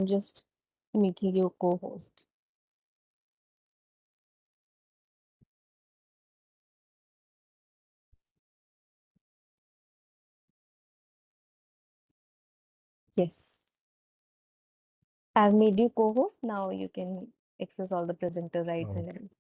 just making you co-host. Yes. I've made you co-host. Now you can access all the presenter rights and Okay. everything.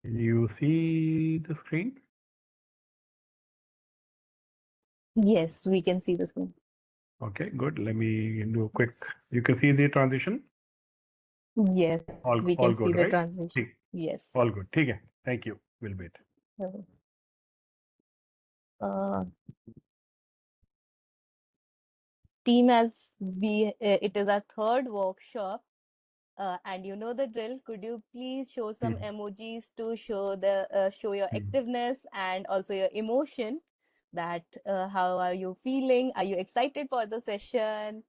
You see the screen? Yes, we can see the screen. Okay, good. Let me do a quick. Yes. You can see the transition. Yes, we All can see good, the right? transition. ठीक, Yes. all good. ठीक है. Thank you. We'll wait. So, Uh, team, as it is our third workshop, and you know the drill. Could you please show some Hmm. emojis to show your Hmm. activeness and also your emotion? That how are you feeling? Are you excited for the session?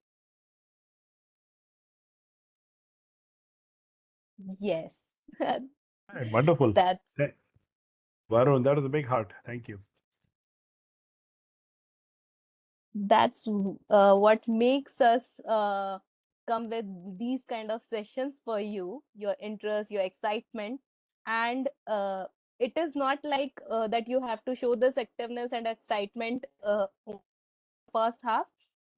Yes, Hey, wonderful. that's Hey, Varun, that was a big heart. Thank you. what makes us come with these kind of sessions for you, your interest, your excitement. And it is not like that you have to show this activeness and excitement first half,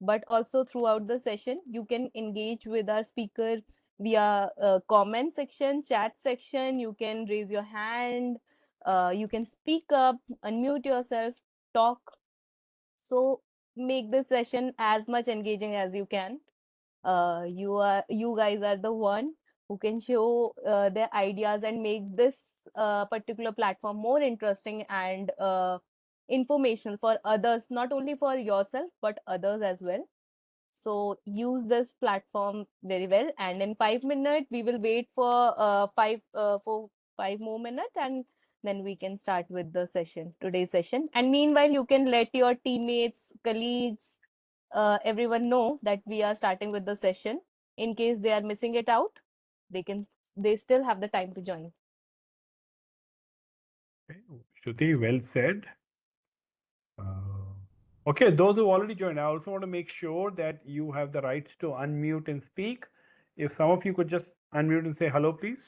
but also throughout the session you can engage with our speaker via comment section, chat section. You can raise your hand, you can speak up, unmute yourself, talk. So make this session as much engaging as you can. You guys are the one who can show their ideas and make this particular platform more interesting and informational for others, not only for yourself but others as well. So use this platform very well. And in 5 minutes, we will wait for 5 more minutes, and then we can start with the session, today's session. And meanwhile, you can let your teammates, colleagues, everyone know that we are starting with the session. In case they are missing it out, they still have the time to join. Okay. Shruti, well said. Uh, okay, those who already joined, I also want to make sure that you have the rights to unmute and speak. If some of you could just unmute and say hello, please.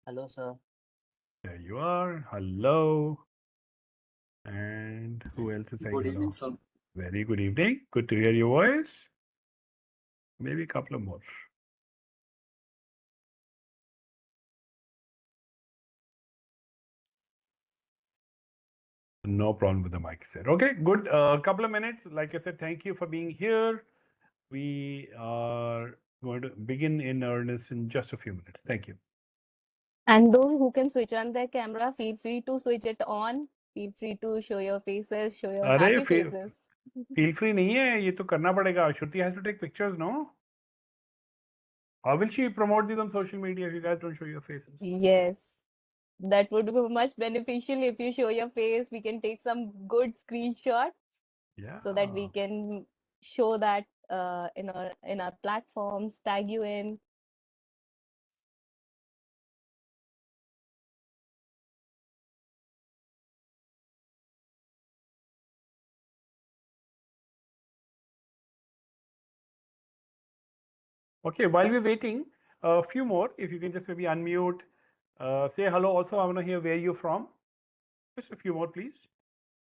Hello, sir. There you are. Hello. And who else is saying Good hello? evening, sir. Very good evening. Good to hear your voice. Maybe a couple of more. No problem with the mic set. Okay, good. A couple of minutes. Like I said, thank you for being here. We are going to begin in earnest in just a few minutes. Thank you. And those who can switch on their camera, feel free to switch it on. Feel free to show your faces, show your अरे happy faces. feel free नहीं है, ये तो करना पड़ेगा. Shruti has to take pictures, no? How will she promote these on social media if you guys don't show your faces? Yes, that would be much beneficial if you show your face. We can take some good screenshots Yeah. so that we can show that in our platforms, tag you in. Okay, while we're waiting, a few more. If you can just maybe unmute, say hello. Also, I want to hear where you're from. Just a few more, please.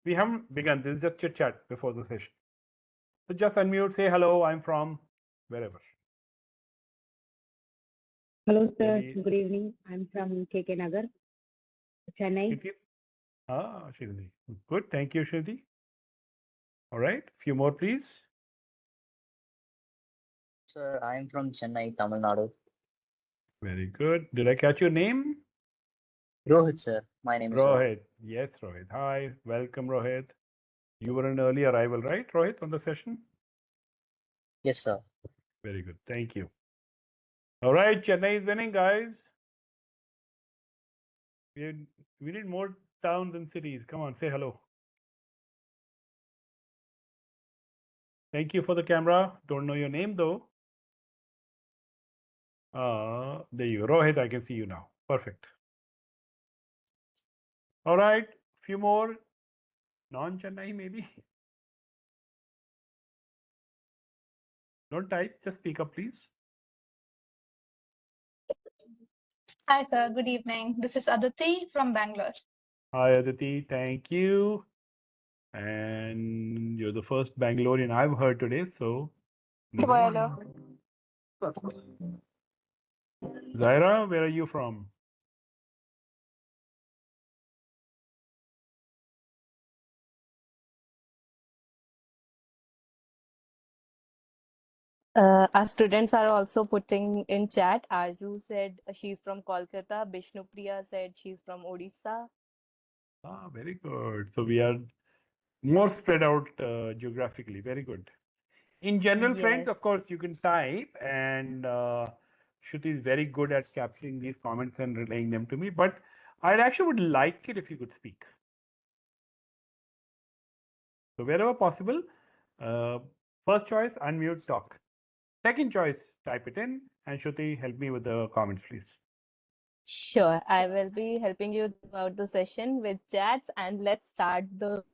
We haven't begun. This is just chit chat before the session. So just unmute, say hello. I'm from wherever. Hello, sir. Maybe Good evening. I'm from KK Nagar, Chennai. Shruti. Ah, Shruti. Good. Thank you, Shruti. All right. Few more, please. Sir, I am from Chennai, Tamil Nadu. Very good. Did I catch your name? Rohit, sir. My name is Rohit. Rohit. Yes, Rohit. Hi, welcome, Rohit. You were an early arrival, right, Rohit, on the session? Yes, sir. Very good. Thank you. All right, Chennai is winning, guys. We, we need more towns and cities. Come on, say hello. Thank you for the camera. Don't know your name, though. There you go. Rohit, I can see you now. Perfect. All right, few more. Non-Chennai, maybe. Don't type, just speak up, please. Hi, sir. Good evening. This is Aditi from Bangalore. Hi, Aditi. Thank you. And you're the first Bangalorean I've heard today, so moving Hello. on. Zaira, where are you from? Our students are also putting in chat. Arzu said she's from Kolkata. Bishnupriya said she's from Odisha. Ah, very good. So we are more spread out geographically. Very good. In general, friends, Yes. of course, you can type, and Shruti is very good at capturing these comments and relaying them to me. But I actually would like it if you could speak. So wherever possible, uh, first choice, unmute, talk. Second choice, type it in, and Shruti, help me with the comments, please. Sure, I will be helping you throughout the session with chats, and let's start the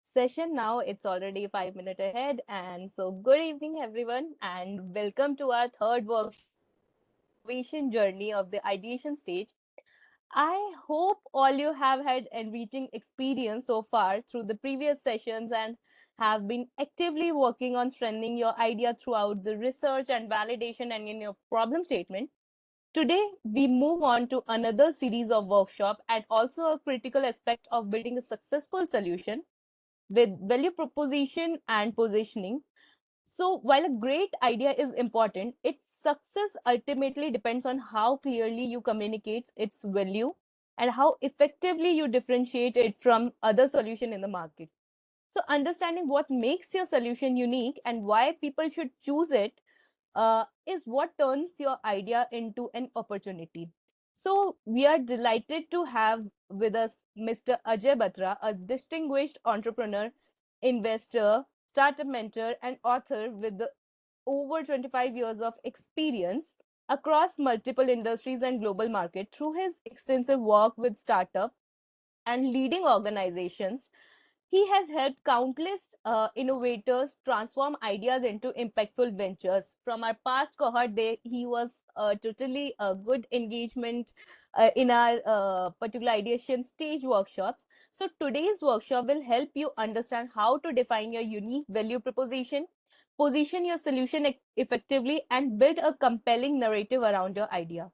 session now. It's already 5 minutes ahead, and so good evening, everyone, and welcome to our third workshop on innovation journey of the ideation stage. I hope all you have had enriching experience so far through the previous sessions and have been actively working on strengthening your idea throughout the research and validation and in your problem statement. Today, we move on to another series of workshop and also a critical aspect of building a successful solution with value proposition and positioning. So, while a great idea is important, its success ultimately depends on how clearly you communicate its value and how effectively you differentiate it from other solution in the market. So, understanding what makes your solution unique and why people should choose it is what turns your idea into an opportunity. So, we are delighted to have with us Mr. Ajay Batra, a distinguished entrepreneur, investor, startup mentor, and author with over 25 years of experience across multiple industries and global market. Through his extensive work with startup and leading organizations, he has helped countless innovators transform ideas into impactful ventures. From our past cohort, he was totally a good engagement in our particular ideation stage workshops. So today's workshop will help you understand how to define your unique value proposition, position your solution effectively, and build a compelling narrative around your idea.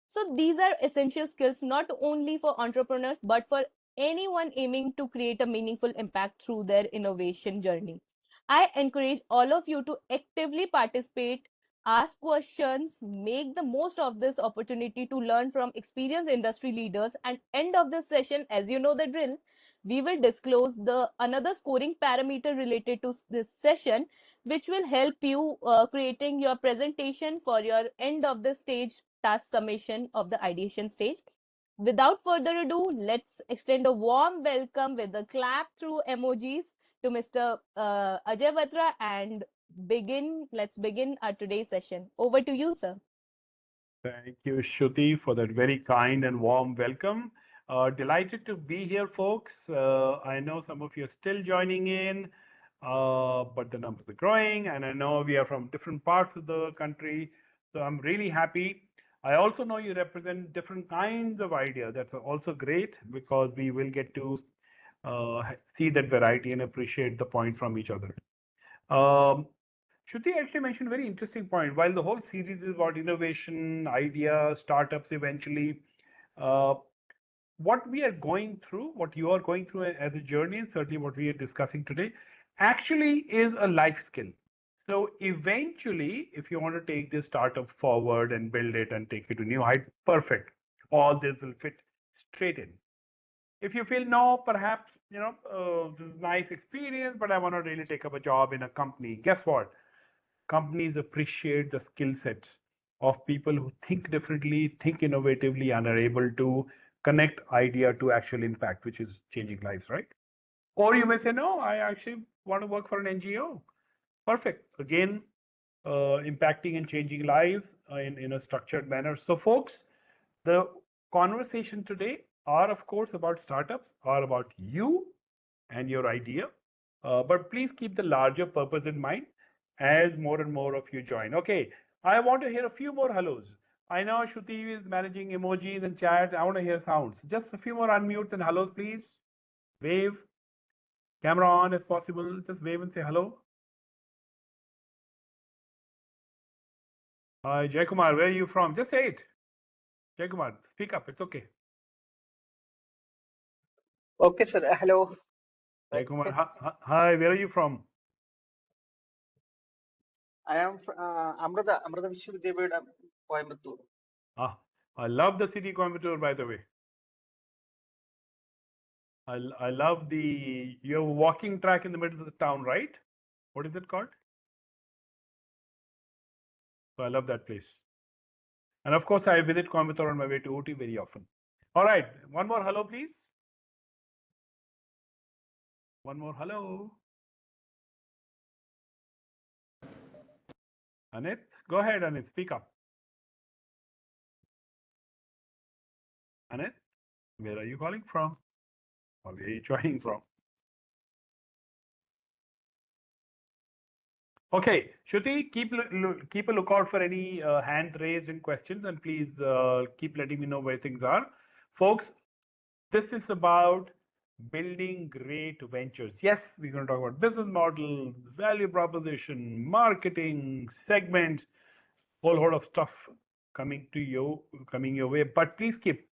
So these are essential skills not only for entrepreneurs but for anyone aiming to create a meaningful impact through their innovation journey. I encourage all of you to actively participate, ask questions, make the most of this opportunity to learn from experienced industry leaders. And end of this session, as you know the drill, we will disclose the another scoring parameter related to this session, which will help you creating your presentation for your end of the stage task summation of the ideation stage. Without further ado, let's extend a warm welcome with a clap through emojis to Mr. Ajay Batra and begin. Let's begin our today's session. Over to you, sir. Thank you, Shruti, for that very kind and warm welcome. Delighted to be here, folks. I know some of you are still joining in, but the numbers are growing, and I know we are from different parts of the country. So I'm really happy. I also know you represent different kinds of ideas. That's also great because we will get to see that variety and appreciate the point from each other. Um, Shruti actually mentioned a very interesting point. While the whole series is about innovation, ideas, startups eventually, uh, what we are going through, what you are going through as a journey, and certainly what we are discussing today, actually is a life skill. So eventually, if you want to take this startup forward and build it and take it to new heights, perfect. All this will fit straight in. If you feel no, perhaps, this is nice experience, but I want to really take up a job in a company. Guess what? Companies appreciate the skill sets of people who think differently, think innovatively, and are able to connect idea to actual impact, which is changing lives, right? Or you may say, no, I actually want to work for an NGO. Perfect. Again, impacting and changing lives in a structured manner. So, folks, the conversation today are, of course, about startups, are about you and your idea. But please keep the larger purpose in mind as more and more of you join. Okay, I want to hear a few more hellos. I know Shruti is managing emojis and chat. I want to hear sounds. Just a few more unmutes and hellos, please. Wave. Camera on if possible. Just wave and say hello. Hi, Jay Kumar, where are you from? Just say it. Jay Kumar, speak up. It's okay. Okay, sir. Hello. Jay Kumar, hi, where are you from? I am Amrita Vishwavidyapetham, Coimbatore. Ah, I love the city Coimbatore, by the way. I love you have a walking track in the middle of the town, right? What is it called? So I love that place. And of course, I visit Coimbatore on my way to OT very often. All right, one more hello, please. One more hello. Anit, go ahead, Anit, speak up. Anit, where are you calling from? Or where are you joining from? Okay, Shruti, keep a lookout for any hand raised and questions, and please keep letting me know where things are. Folks, this is about building great ventures. Yes, we're going to talk about business model, value proposition, marketing, segments, whole lot of stuff coming your way. But please keep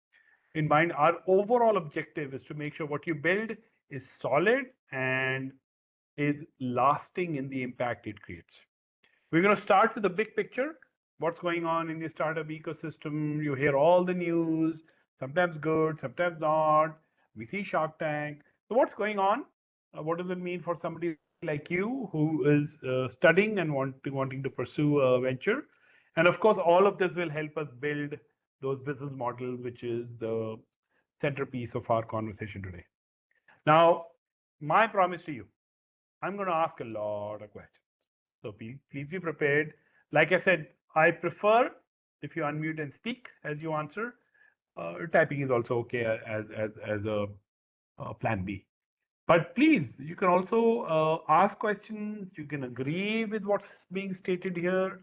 in mind our overall objective is to make sure what you build is solid and is lasting in the impact it creates. We're going to start with the big picture. What's going on in the startup ecosystem? You hear all the news, sometimes good, sometimes not. We see Shark Tank. So, what's going on? What does it mean for somebody like you who is studying and wanting to pursue a venture? And of course, all of this will help us build those business models, which is the centerpiece of our conversation today. Now, my promise to you, I'm going to ask a lot of questions. So please be prepared. Like I said, I prefer if you unmute and speak as you answer. Typing is also okay as a plan B. But please, you can also ask questions. You can agree with what's being stated here.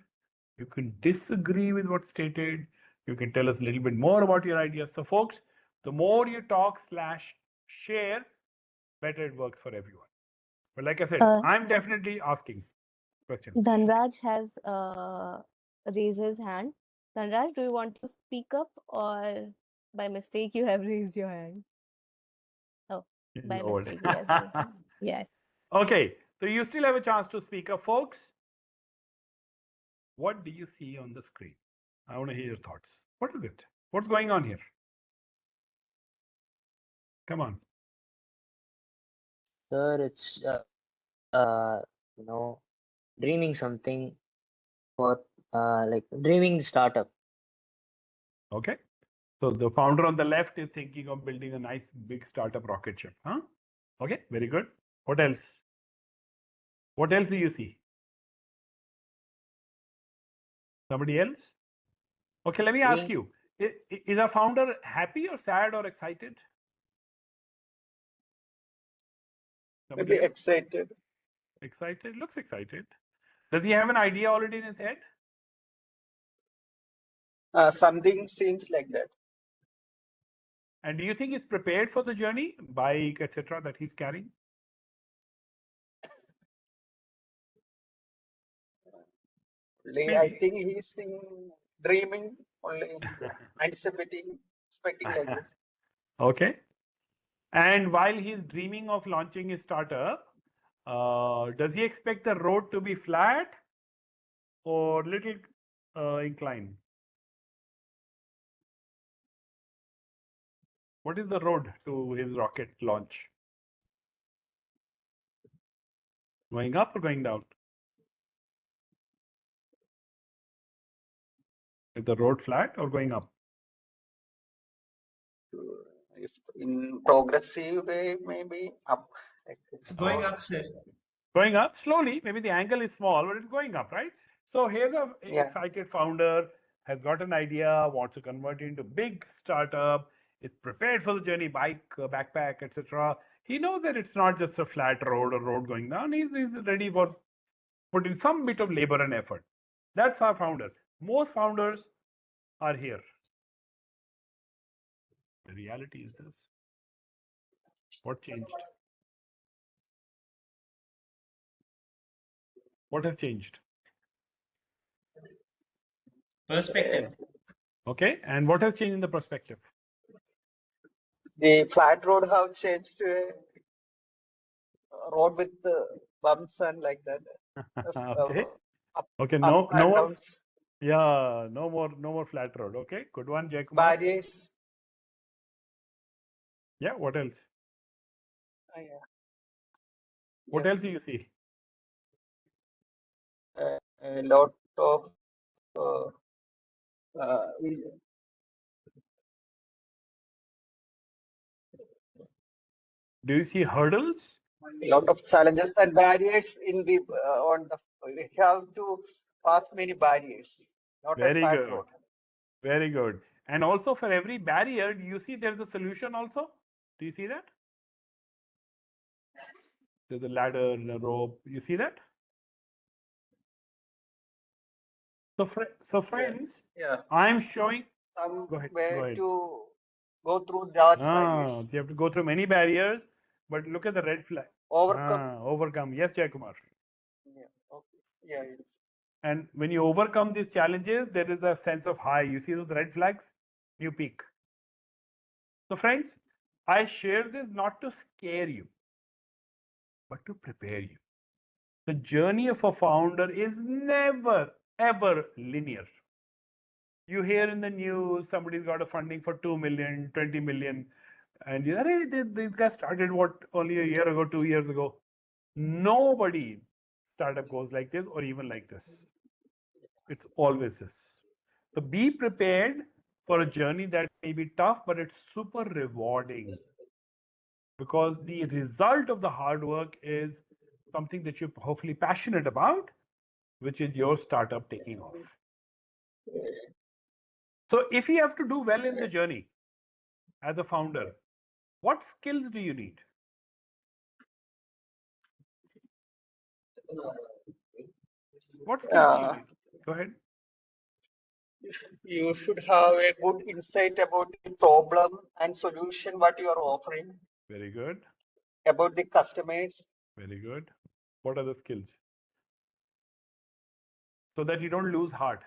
You can disagree with what's stated. You can tell us a little bit more about your ideas. So, folks, the more you talk / share, better it works for everyone. But like I said, I'm definitely asking questions. Dhanraj has raised his hand. Dhanraj, do you want to speak up or by mistake you have raised your hand? Oh, by mistake he has raised it. Yes. Okay, so you still have a chance to speak up, folks. What do you see on the screen? I want to hear your thoughts. What is it? What's going on here? Come on. Sir, it's you know, dreaming something for like dreaming startup. Okay. So the founder on the left is thinking of building a nice big startup rocket ship. Huh? Okay, very good. What else? What else do you see? Somebody else? Okay, let me ask Dream, you. Is our founder happy or sad or excited? Somebody Maybe else? excited. Excited? Looks excited. Does he have an idea already in his head? Something seems like that. And do you think he's prepared for the journey, bike, etc., that he's carrying? Only I Maybe. think he's dreaming, only anticipating, expecting like this. Okay. And while he's dreaming of launching his startup, does he expect the road to be flat or little inclined? What is the road to his rocket launch? Going up or going down? Is the road flat or going up? If in progressive way, maybe up. Like this. It's going up, sir. Going up slowly. Maybe the angle is small, but it's going up, right? So here's a Yeah. excited founder, has got an idea, wants to convert it into big startup, is prepared for the journey, bike, backpack, etc. He knows that it's not just a flat road or road going down. He's ready for putting some bit of labor and effort. That's our founder. Most founders are here. The reality is this. What changed? What has changed? Perspective. Okay, and what has changed in the perspective? The flat road have changed to a road with bumps and like that. Okay. Up, Okay, up no and more. downs, Yeah, no more flat road. Okay, good one, Jay Kumar. barriers. Yeah, what else? Yeah. What Yes. else do you see? A lot of uh, Do you see hurdles? a lot of challenges and barriers in the on the. We have to pass many barriers, not a Very flat good. road. Very good. And also for every barrier, do you see there's a solution also? Do you see that? There's a ladder and a rope. You see that? So friends, Yeah. I'm showing. Some Go ahead. way Go ahead. to go through that barriers, You have to go through many barriers, but look at the red flag. overcome. Overcome. Yes, Jay Kumar. Yeah. Okay. Yeah. Yes. And when you overcome these challenges, there is a sense of high. You see those red flags? You peak. So, friends, I share this not to scare you, but to prepare you. The journey of a founder is never, ever linear. You hear in the news somebody's got a funding for 2 million, 20 million, and you say, these guys started what only a year ago, 2 years ago. Nobody startup goes like this or even like this. It's always this. So be prepared for a journey that may be tough, but it's super rewarding because the result of the hard work is something that you're hopefully passionate about, which is your startup taking off. So if you have to do well in the journey as a founder, what skills do you need? What skills do you need? Go ahead. You should have a good insight about the problem and solution what you are offering, Very good. about the customers. Very good. What are the skills? So that you don't lose heart.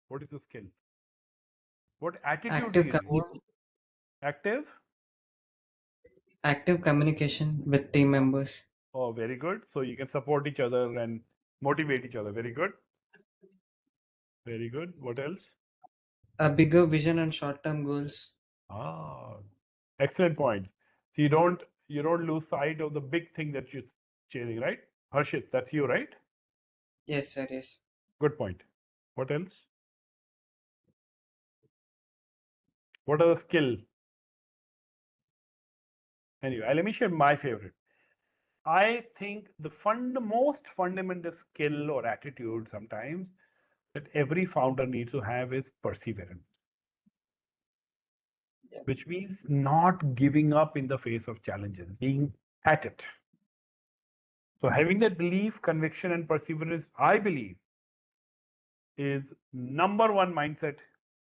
What is the skill? What attitude do you need? Active? Active communication with team members. Oh, very good. So you can support each other and motivate each other. Very good. Very good. What else? A bigger vision and short-term goals. Ah, excellent point. So you don't lose sight of the big thing that you're chasing, right? Harshit, that's you, right? Yes, sir. Yes. Good point. What else? What are the skill? Anyway, let me share my favorite. I think the most fundamental skill or attitude sometimes that every founder needs to have is perseverance, which means not giving up in the face of challenges, being at it. So having that belief, conviction, and perseverance, I believe, is number one mindset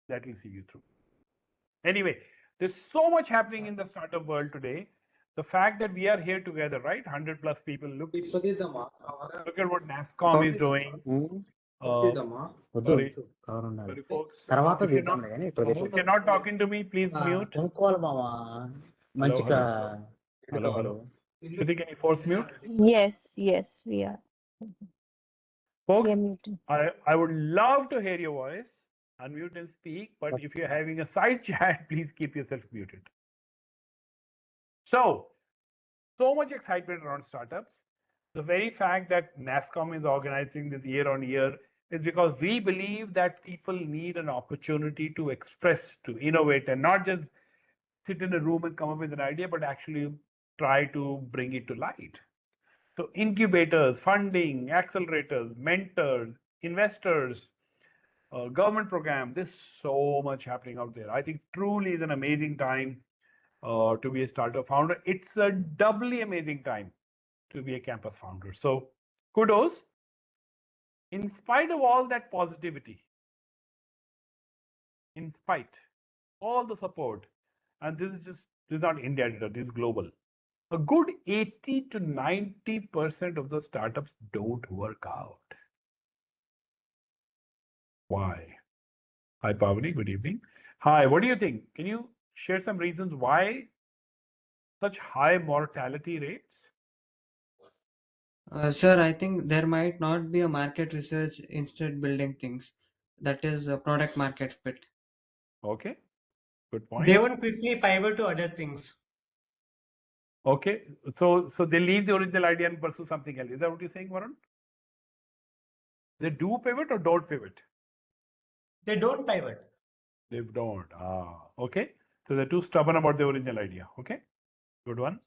that will see you through. Anyway, there's so much happening in the startup world today. The fact that we are here together, right? 100 plus people. Look at what NASCOM is doing. Sorry, folks. తర్వాత If you're తీద్దాంలే కానీ ఇప్పుడు if you're not talking to me, please mute. కొనుక్కోవాలి మావా మంచిగా Hello. Shruti, can you force mute? Yes, yes, we are. Folks, We are muted. I would love to hear your voice. Unmute and speak. But if you're having a side chat, please keep yourself muted. So much excitement around startups. The very fact that NASCOM is organizing this year on year is because we believe that people need an opportunity to express, to innovate, and not just sit in a room and come up with an idea, but actually try to bring it to light. So incubators, funding, accelerators, mentors, investors, government program. There's so much happening out there. I think truly is an amazing time to be a startup founder. It's a doubly amazing time to be a campus founder. So kudos. In spite of all that positivity, in spite all the support, and this is not India data, this is global. A good 80 to 90% of the startups don't work out. Why? Hi, Pavani. Good evening. Hi, what do you think? Can you share some reasons why such high mortality rates? Sir, I think there might not be a market research instead building things. That is a product market fit. Okay, good point. They won't quickly pivot to other things. Okay, so they leave the original idea and pursue something else. Is that what you're saying, Varun? They do pivot or don't pivot? They don't pivot. They don't. Okay. So they're too stubborn about the original idea. Okay, good one.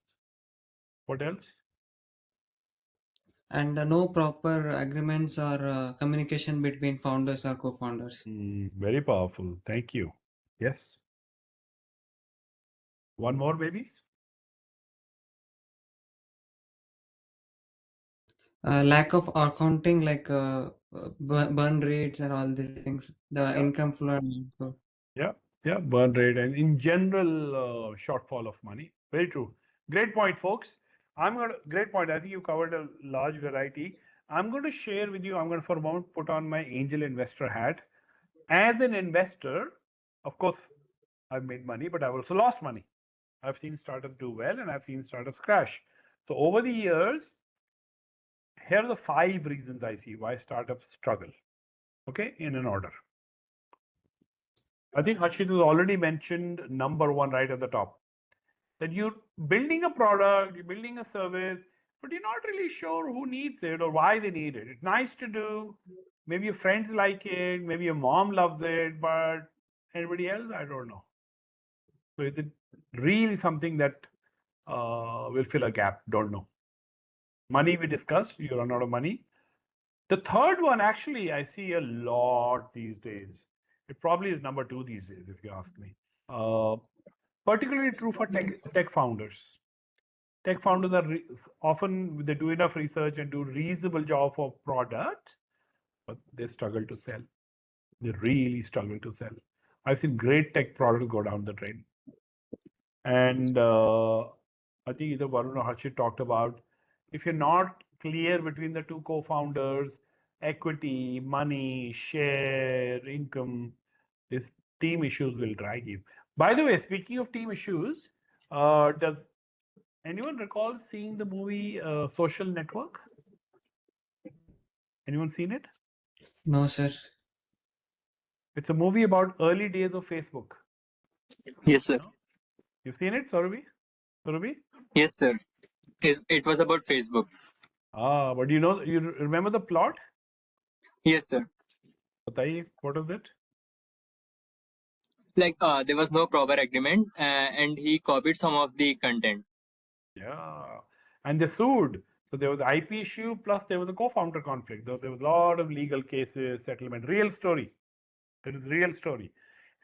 What else? And no proper agreements or communication between founders or co-founders. Very powerful. Thank you. Yes. One more, maybe? Lack of accounting, like burn rates and all these things, the income flow and outflow. Yeah, burn rate and in general shortfall of money. Very true. Great point, folks. Great point. I think you covered a large variety. I'm going to share with you. I'm going to for a moment put on my angel investor hat. As an investor, of course, I've made money, but I've also lost money. I've seen startups do well, and I've seen startups crash. So over the years, here are the 5 reasons I see why startups struggle. Okay, in an order. I think Harshit has already mentioned number 1 right at the top. That you're building a product, you're building a service, but you're not really sure who needs it or why they need it. It's nice to do. Maybe your friends like it, maybe your mom loves it, but anybody else, I don't know. So is it really something that will fill a gap? Don't know. Money we discussed, you run out of money. The third one, actually, I see a lot these days. It probably is number 2 these days, if you ask me. Particularly true for tech founders. Tech founders are often they do enough research and do reasonable job for product, but they struggle to sell. They really struggle to sell. I've seen great tech products go down the drain. And I think either Varun or Harshit talked about if you're not clear between the 2 co-founders, equity, money, share, income, these team issues will drag you. By the way, speaking of team issues, does anyone recall seeing the movie Social Network? Anyone seen it? No, sir. It's a movie about early days of Facebook. Yes, sir. You've seen it, Saurabhi? Saurabhi? Yes, sir. It was about Facebook. But you remember the plot? Yes, sir. Bataiye, what is it? Like, there was no proper agreement, and he copied some of the content. Yeah, and they sued. So there was IP issue, plus there was a co-founder conflict. There was a lot of legal cases, settlement, real story. It is real story.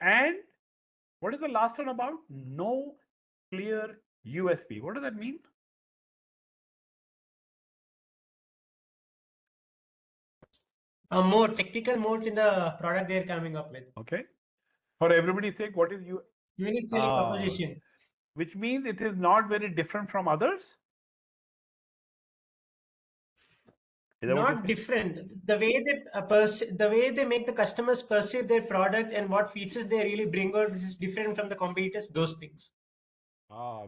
And what is the last one about? No clear USP. What does that mean? A more technical mode in the product they're coming up with. Okay. For everybody's sake, what is unique selling proposition? Which means it is not very different from others. Not different. The way they make the customers perceive their product and what features they really bring out, which is different from the competitors. Those things.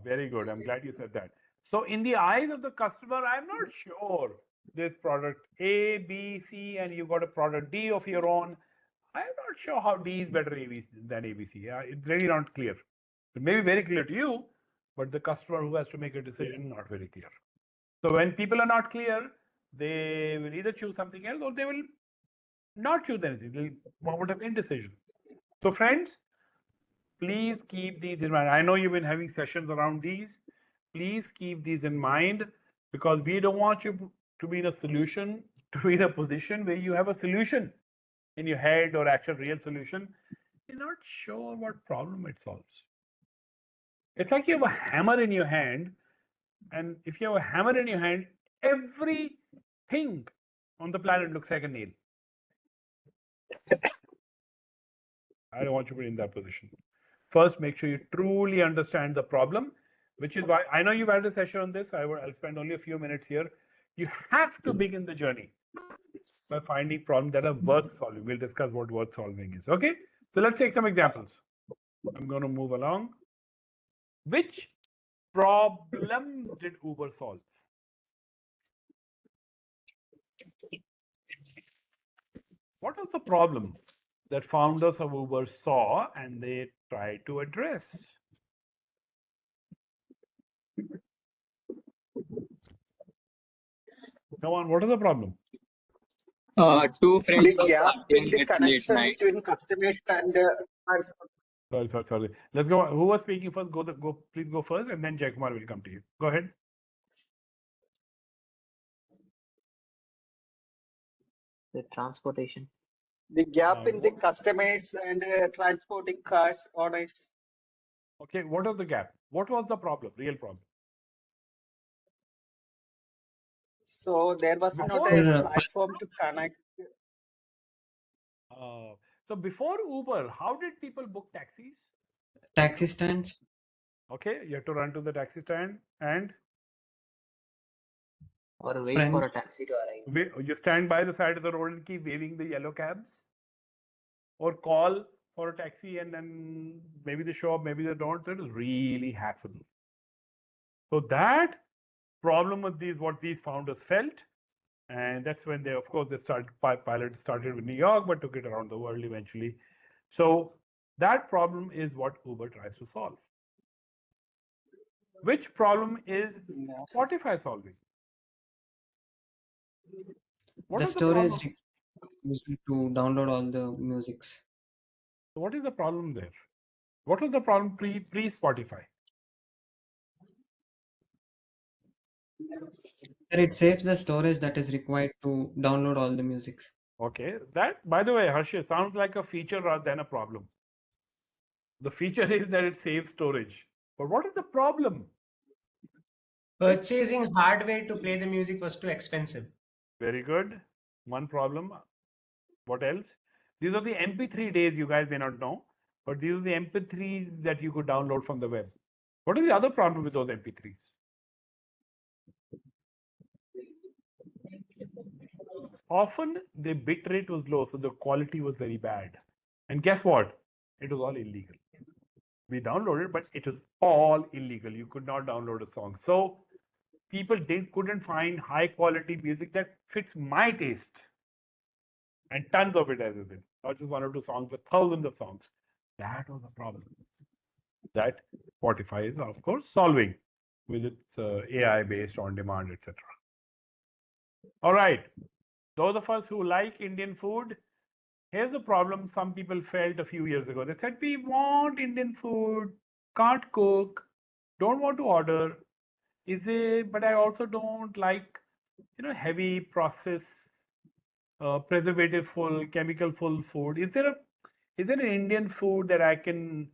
Very good. I'm glad you said that. So in the eyes of the customer, I'm not sure this product A, B, C, and you got a product D of your own. I'm not sure how D is better than ABC. Yeah, it's really not clear. It may be very clear to you, but the customer who has to make a decision not very clear. So when people are not clear, they will either choose something else or they will not choose anything. They'll moment of indecision. So friends, please keep these in mind. I know you've been having sessions around these. Please keep these in mind because we don't want you to be in a solution, to be in a position where you have a solution in your head or actual real solution. You're not sure what problem it solves. It's like you have a hammer in your hand, and if you have a hammer in your hand, everything on the planet looks like a nail. I don't want you to be in that position. First, make sure you truly understand the problem, which is why I know you've had a session on this. I'll spend only a few minutes here. You have to begin the journey by finding problems that are worth solving. We'll discuss what worth solving is. Okay? So let's take some examples. I'm going to move along. Which problems did Uber solve? What was the problem that founders of Uber saw and they tried to address? Come on, what is the problem? Two friends The were gap in partying the at late connection night. between customers and Sorry. Let's go. Who was speaking first? Please go first, and then Jaykumar will come to you. Go ahead. The transportation. the gap in the customers and transporting cars owners. Okay, what was the gap? What was the problem? Real problem? So there was not Before, a Faster, platform to connect. so before Uber, how did people book taxis? taxi stands, Okay, you have to run to the taxi stand and Or wait for a friends, taxi to arrive. you stand by the side of the road and keep waving the yellow cabs, or call for a taxi and then maybe they show up, maybe they don't. That is really hassle. So that problem with what these founders felt, and that's when they, of course, they started. Pilot started with New York, but took it around the world eventually. So that problem is what Uber tries to solve. Which problem is Spotify solving? What the is the storage problem? used to download all the musics. What is the problem there? What was the problem pre Spotify? Sir, it saves the storage that is required to download all the musics. Okay, that, by the way, Harshit, sounds like a feature rather than a problem. The feature is that it saves storage. But what is the problem? Purchasing hardware to play the music was too expensive. Very good. One problem. What else? These are the MP3 days, you guys may not know, but these are the MP3s that you could download from the web. What is the other problem with those MP3s? Often the bit rate was low, so the quality was very bad. And guess what? It was all illegal. We downloaded, but it was all illegal. You could not download a song. So people couldn't find high quality music that fits my taste. And tons of it has been, not just one or two songs, but thousands of songs. That was the problem that Spotify is, of course, solving with its AI based on demand, etc. All right. Those of us who like Indian food, here's a problem some people felt a few years ago. They said, we want Indian food, can't cook, don't want to order. But I also don't like, heavy process, preservative full, chemical full food. Is there an Indian food that I can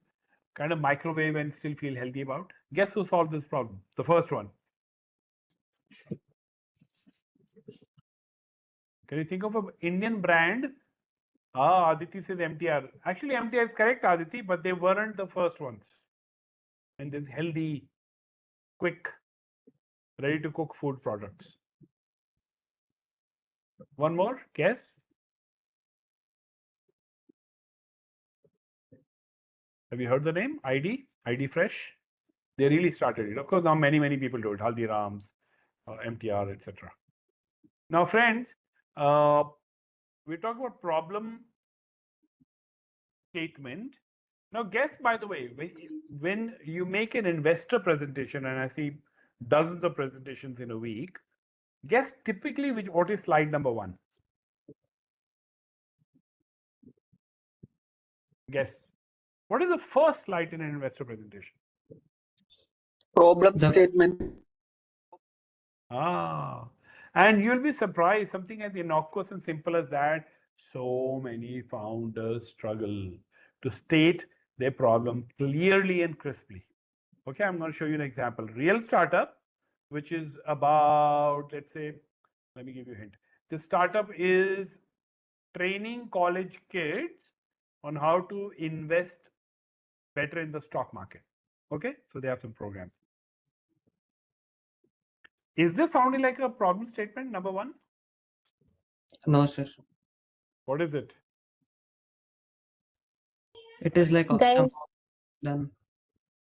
kind of microwave and still feel healthy about? Guess who solved this problem? The first one. Can you think of an Indian brand? Aditi says MTR. Actually, MTR is correct, Aditi, but they weren't the first ones. And there's healthy, quick, ready to cook food products. One more, guess. Have you heard the name? ID Fresh? They really started it. Of course, now many people do it. Haldirams, MTR, etc. Now, friends, we talk about problem statement. Now, guess, by the way, when you make an investor presentation, and I see dozens of presentations in a week, guess typically what is slide number 1? Guess. What is the first slide in an investor presentation? Problem The statement. And you'll be surprised, something as innocuous and simple as that, so many founders struggle to state their problem clearly and crisply. Okay, I'm going to show you an example. Real startup, which is about, let's say, let me give you a hint. This startup is training college kids on how to invest better in the stock market. Okay, so they have some programs. Is this sounding like a problem statement, number 1? no, sir. What is it? It is like Guys, done.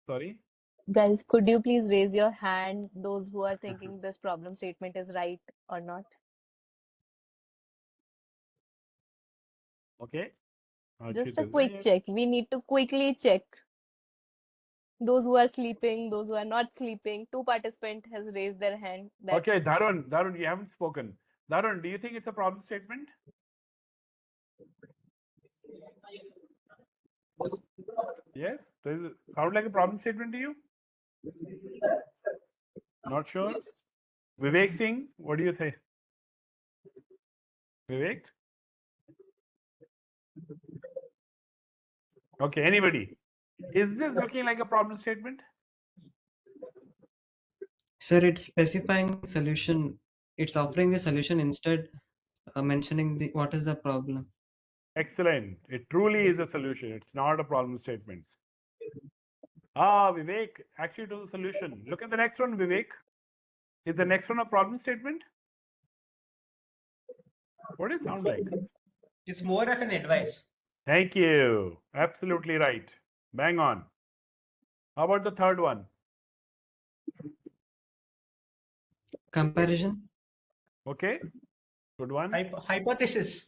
Sorry? guys, could you please raise your hand, those who are thinking this problem statement is right or not? Okay. Just a quick check. We need to quickly check. Those who are sleeping, those who are not sleeping. 2 participants has raised their hand. That Okay, Darun, you haven't spoken. Darun, do you think it's a problem statement? Yes? Does it sound like a problem statement to you? Not sure? Vivek Singh, what do you say? Vivek? Okay, anybody? Is this looking like a problem statement? Sir, it's specifying solution. It's offering the solution instead mentioning what is the problem. Excellent. It truly is a solution. It's not a problem statement. Vivek, actually to the solution. Look at the next one, Vivek. Is the next one a problem statement? What does it sound like? It's more of an advice. Thank you. Absolutely right. Bang on. How about the third one? Comparison. Okay. Good one. Hypothesis.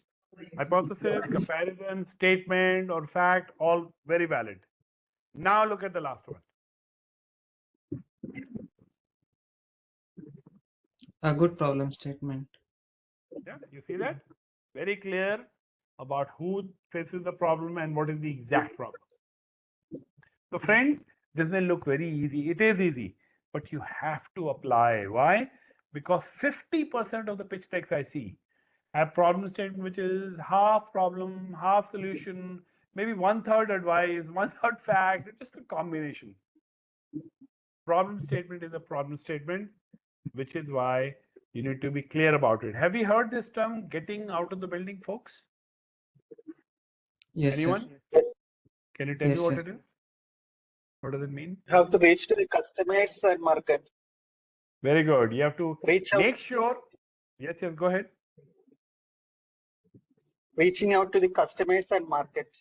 Hypothesis, comparison, statement, or fact, all very valid. Now look at the last one. A good problem statement. Yeah, you see that? Very clear about who faces the problem and what is the exact problem. So friends, this may look very easy. It is easy, but you have to apply. Why? Because 50% of the pitch decks I see have problem statement which is half problem, half solution, maybe 1/3 advice, 1/3 fact. It's just a combination. Problem statement is a problem statement, which is why you need to be clear about it. Have you heard this term, getting out of the building, folks? Yes, Anyone? sir. Yes. Can you tell Yes, me what sir. it is? What does it mean? You have to reach to the customers and market. Very good. You have to Reach out, make sure. Yes, go ahead. reaching out to the customers and market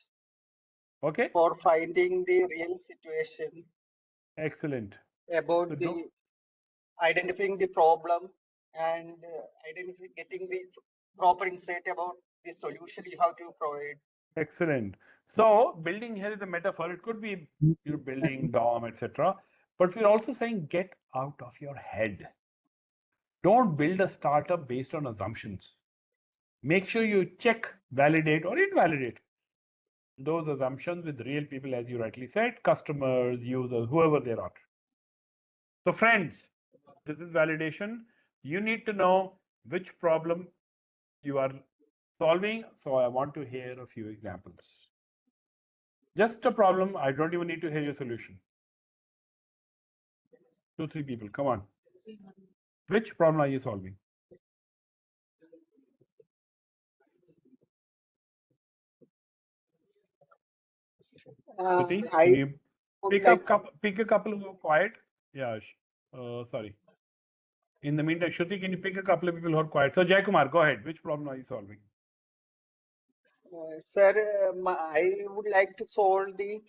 Okay. for finding the real situation Excellent. about So the identifying the problem and getting the proper insight about the solution you have to provide. excellent. So building here is a metaphor. It could be you're building DOM, etc. But we're also saying get out of your head. Don't build a startup based on assumptions. Make sure you check, validate, or invalidate those assumptions with real people, as you rightly said, customers, users, whoever they are. So friends, this is validation. You need to know which problem you are solving. So I want to hear a few examples. Just a problem. I don't even need to hear your solution. 2, 3 people. Come on. Which problem are you solving? Shruti, can I you would pick like a couple who are quiet? Yeah. Sorry. In the meantime, Shruti, can you pick a couple of people who are quiet? So Jaykumar, go ahead. Which problem are you solving? Sir, I would like to solve the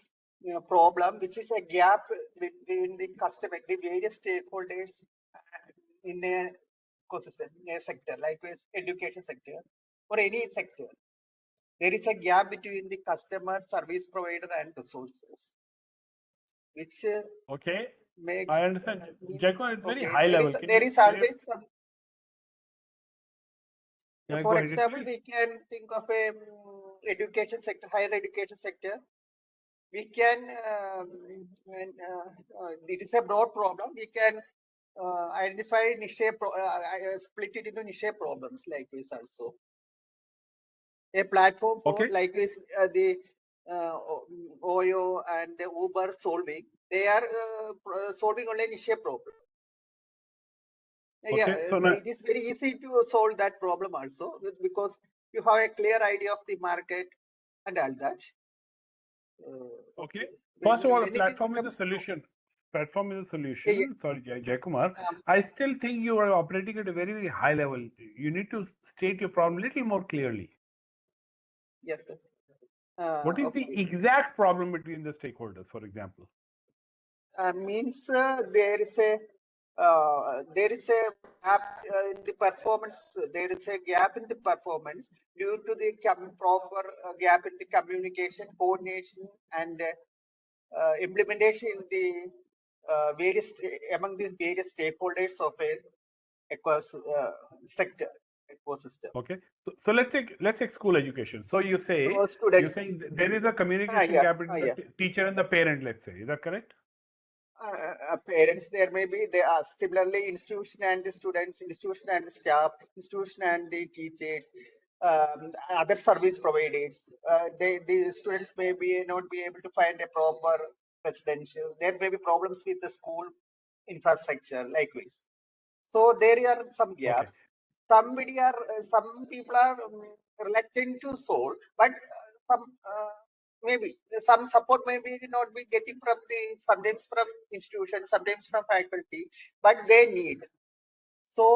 problem, which is a gap between the customer, the various stakeholders in a ecosystem, in a sector, like this education sector or any sector. there is a gap between the customer, service provider, and resources, which Okay, makes I understand. means Jacob, it's very okay. high level. Can There you is say? always some. Yeah, go For ahead, example, please. we can think of a education sector, higher education sector. We can, it is a broad problem. We can identify split it into niche problems like this also. A platform for Okay. like this, the Oyo and the Uber solving. They are solving only niche problem. Yeah, Okay. So now, it is very easy to solve that problem also because you have a clear idea of the market and all that. okay. When, First of all, the when it platform is a comes, solution. Platform is a yeah, solution. Sorry, Jayakumar. I still think you are operating at a very, very high level. You need to state your problem a little more clearly. yes, sir. What is the Okay. exact problem between the stakeholders, for example? Means there is a gap in the performance. There is a gap in the performance due to the proper gap in the communication, coordination, and implementation in the various among these various stakeholders of a sector ecosystem. Okay. So let's take school education. So you say So you're students, saying there is a communication gap between the teacher and the parent, let's say. Is that correct? Parents, there may be, they are similarly institution and the students, institution and the staff, institution and the teachers, other service providers. The students may be not be able to find a proper residential. There may be problems with the school infrastructure, likewise. So there are some gaps. Some people are reluctant to solve, but some maybe some support may be not be getting from sometimes from institutions, sometimes from faculty, but they need. So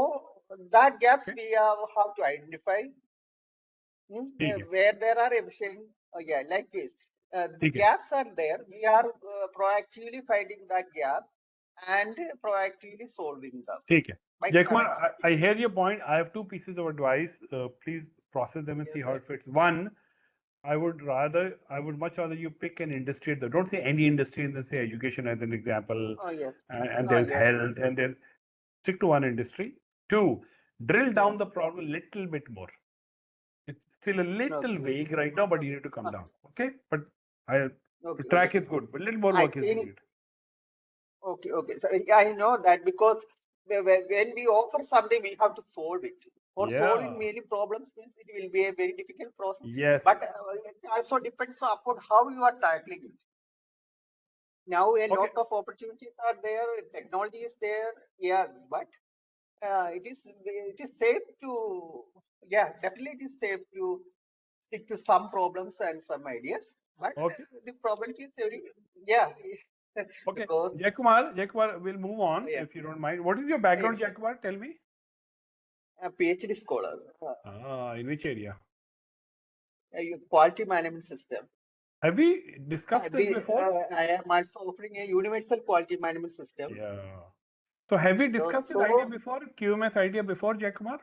that gaps we have to identify where there are efficient. Like this. The gaps are there. We are proactively finding that gaps and proactively solving them. Okay. Jayakumar, I hear your point. I have two pieces of advice. Please process them and see how it fits. One, I would much rather you pick an industry. Don't say any industry, and then say education as an example. And there's health, and then stick to one industry. Two, drill down the problem a little bit more. It's still a little vague right now, but you need to come down. Okay? But the track is good, but a little more work is needed. Okay. So I know that because when we offer something, we have to solve it. For solving many problems means it will be a very difficult process. Yes. But it also depends upon how you are tackling it. Now a lot of opportunities are there, technology is there, but it is safe to definitely it is safe to stick to some problems and some ideas. But the probability is very Okay. because Jayakumar, we'll move on if you don't mind. What is your background, yes, Jayakumar? Tell me. a PhD scholar. In which area? Quality management system. Have we discussed this before? I am also offering a universal quality management system. Yeah. So have we discussed this idea before? QMS idea before, Jayakumar?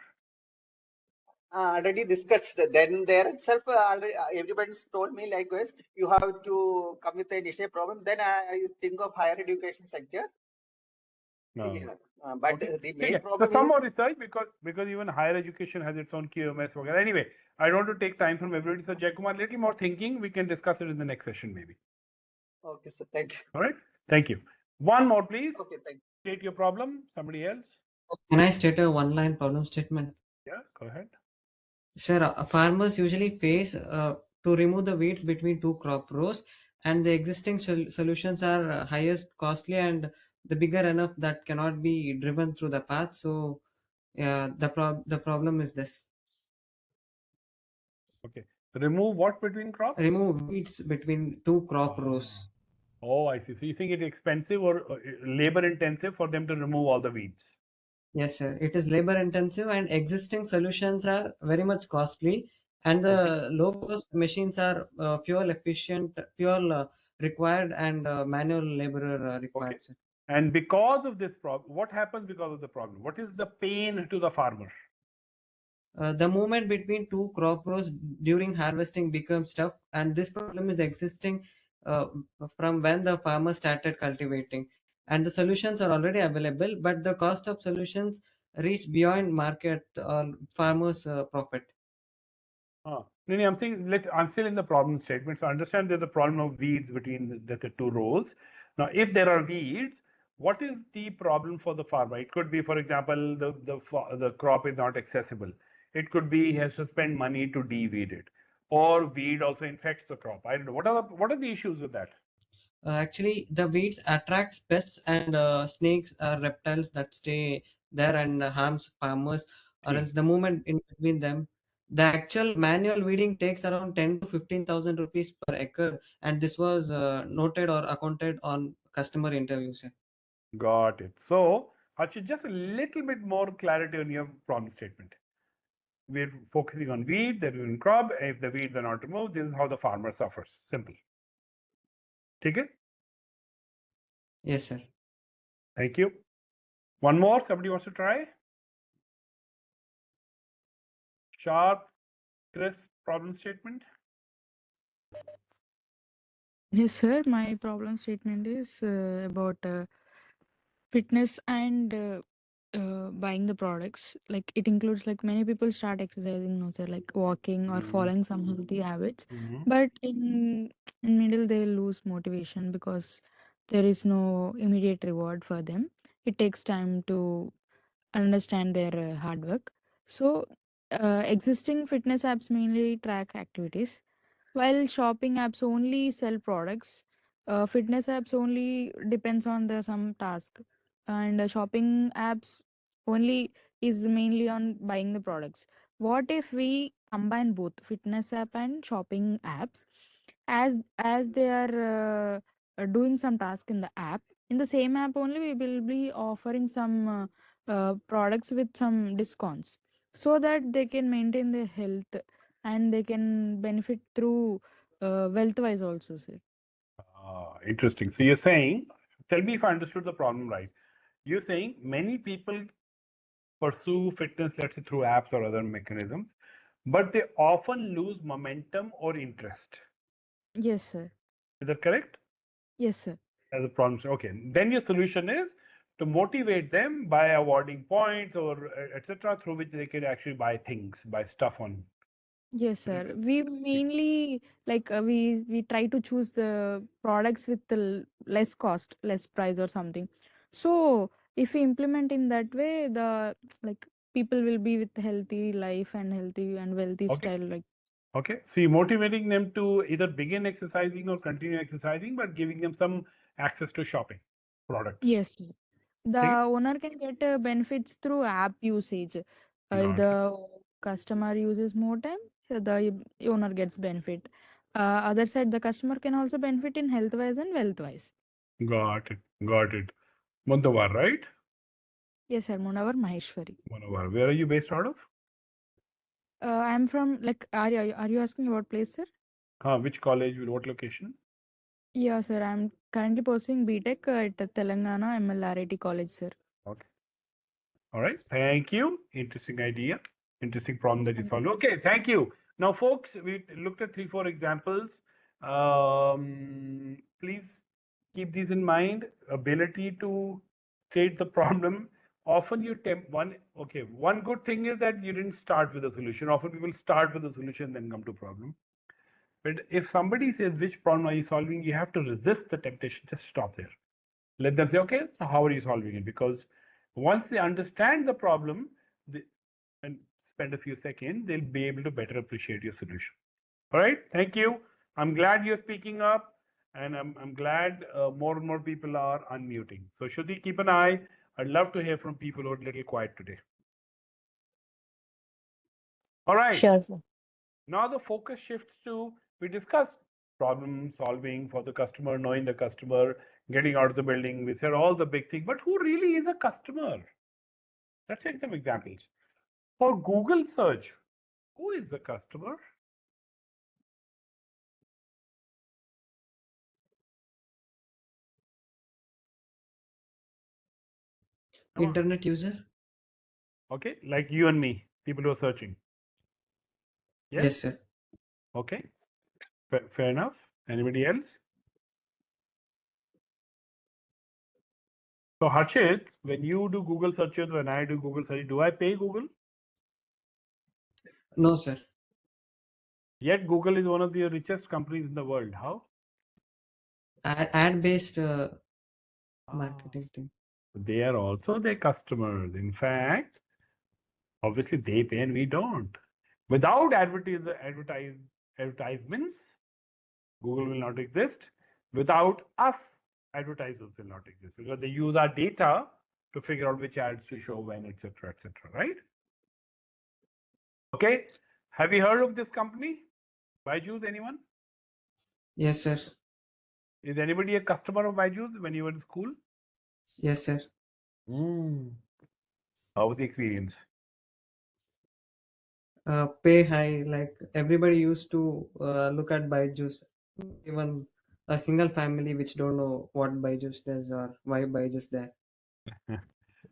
Already discussed. Then there itself, already everybody's told me likewise. You have to come with a niche problem. Then I think of higher education sector. No. But the main problem so some is more research because even higher education has its own QMS. Anyway, I don't want to take time from everybody. So Jayakumar, little more thinking. We can discuss it in the next session maybe. Okay, sir. Thank you. All right. Thank you. One more, please. Okay, thank you. State your problem. Somebody else. Can I state a one-line problem statement? Yeah, go ahead. Sir, farmers usually face to remove the weeds between two crop rows, and the existing solutions are highest costly and the bigger enough that cannot be driven through the path. So, the problem is this. Okay. Remove what between crops? Remove weeds between two crop rows. Oh, I see. So you think it's expensive or labor intensive for them to remove all the weeds? Yes, sir. It is labor intensive and existing solutions are very much costly, and the low cost machines are fuel efficient, required, and manual laborer required. Okay. And because of this problem, what happens because of the problem? What is the pain to the farmer? The movement between two crop rows during harvesting becomes tough, and this problem is existing uh, from when the farmer started cultivating. And the solutions are already available, but the cost of solutions reach beyond market or farmers' profit. No, no, I'm saying I'm still in the problem statement. So understand there's a problem of weeds between the two rows. Now, if there are weeds, what is the problem for the farmer? It could be, for example, the crop is not accessible. It could be he has to spend money to de-weed it, or weed also infects the crop. I don't know. What are the issues with that? Actually, the weeds attracts pests and snakes or reptiles that stay there and harms farmers, or See, else the movement in between them. The actual manual weeding takes around 10 to 15,000 rupees per acre, and this was noted or accounted on customer interviews. got it. So, Harshit, just a little bit more clarity on your problem statement. We're focusing on weed, there is in crop. If the weeds are not removed, this is how the farmer suffers. Simple. Take it? Yes, sir. Thank you. One more. Somebody wants to try? Sharp, crisp problem statement. Yes, sir. My problem statement is about fitness and buying the products. Like it includes like many people start exercising, no sir, like walking or following some healthy habits, Mhm. but in middle they will lose motivation because there is no immediate reward for them. It takes time to understand their hard work. So existing fitness apps mainly track activities while shopping apps only sell products. Fitness apps only depends on the some task, and shopping apps only is mainly on buying the products. What if we combine both fitness app and shopping apps, as they are doing some task in the app? In the same app only, we will be offering some products with some discounts so that they can maintain their health and they can benefit through wealth wise also, sir. Interesting. So you're saying, tell me if I understood the problem right. You're saying many people pursue fitness, let's say through apps or other mechanisms, but they often lose momentum or interest. Yes, sir. Is that correct? Yes, sir. As a problem. Okay. Then your solution is to motivate them by awarding points or etc., through which they can actually buy things, buy stuff on. Yes, sir. We mainly like we try to choose the products with the less cost, less price or something. So if we implement in that way, the like people will be with healthy life and healthy and wealthy Okay. style. Like Okay. So you're motivating them to either begin exercising or continue exercising, but giving them some access to shopping products. yes, sir. The Okay. owner can get benefits through app usage. If Got it. the customer uses more time, the owner gets benefit. Other side, the customer can also benefit in health wise and wealth wise. Got it. Got it. Mundavar, right? Yes, sir. Munavar Maheshwari. Mundavar. Where are you based out of? I'm from like are you asking about place, sir? Which college, what location? Yeah, sir. I'm currently pursuing BTech at Telangana MLRIT College, sir. Okay. All right. Thank you. Interesting idea. Interesting problem that you Thank you, solved. sir. Okay. Thank you. Now, folks, we looked at 3, 4 examples. Please keep these in mind. Ability to state the problem. Often you one. Okay. One good thing is that you didn't start with a solution. Often people start with a solution, then come to problem. But if somebody says, which problem are you solving? You have to resist the temptation. Just stop there. Let them say, okay, so how are you solving it? Because once they understand the problem and spend a few seconds, they'll be able to better appreciate your solution. All right, thank you. I'm glad you're speaking up, and I'm glad more and more people are unmuting. So Shruti, keep an eye. I'd love to hear from people who are a little quiet today. All right. Sure, sir. Now the focus shifts to, we discussed problem solving for the customer, knowing the customer, getting out of the building. We said all the big things, but who really is a customer? Let's take some examples. For Google search, who is the customer? Internet user. Okay, like you and me. People who are searching. Yes? Yes, sir. Okay. Fair enough. Anybody else? So Harshit, when you do Google searches, when I do Google searches, do I pay Google? No, sir. Yet Google is one of the richest companies in the world. How? Ad-based marketing thing. They are also their customers. In fact, obviously they pay and we don't. Without advertisements, Google will not exist. Without us, advertisers will not exist because they use our data to figure out which ads to show when, etc., right? Okay. Have you heard of this company? Byju's, anyone? Yes, sir. Is anybody a customer of Byju's when you were in school? Yes, sir. How was the experience? Pay high, like everybody used to look at Byju's. Even a single family which don't know what Byju's does or why Byju's there.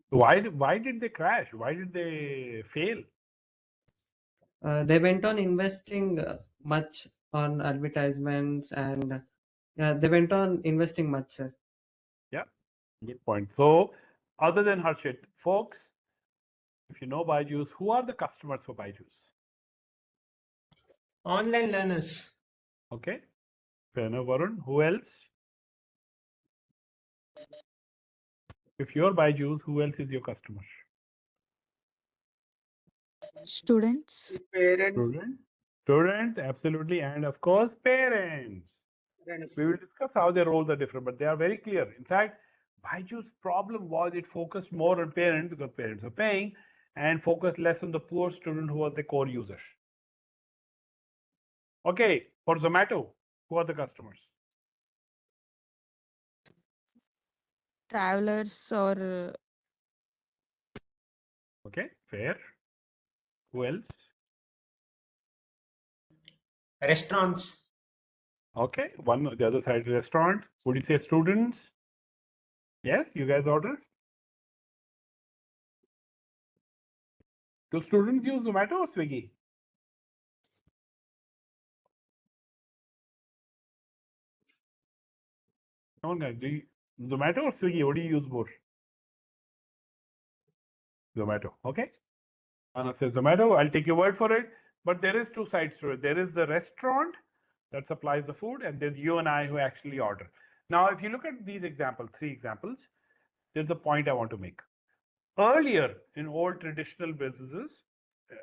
Why did they crash? Why did they fail? They went on investing much on advertisements and they went on investing much, sir. Yeah, good point. So, other than Harshit, folks, if you know Byju's, who are the customers for Byju's? Online learners. Okay, fair enough, Varun. Who else? If you're Byju's, who else is your customer? Students. Parents. Students, absolutely, and of course, parents. We will discuss how their roles are different, but they are very clear. In fact, Byju's problem was it focused more on parents because parents are paying and focused less on the poor student who was the core user. Okay, for Zomato, who are the customers? Travelers or Okay, fair. Who else? Restaurants. Okay, the other side is restaurant. Would you say students? Yes, you guys order? Do students use Zomato or Swiggy? Come on, guys. Zomato or Swiggy? What do you use more? Zomato. Okay. Anna says Zomato. I'll take your word for it. But there is two sides to it. There is the restaurant that supplies the food, and there's you and I who actually order. Now, if you look at these examples, 3 examples, there's a point I want to make. Earlier, in old traditional businesses,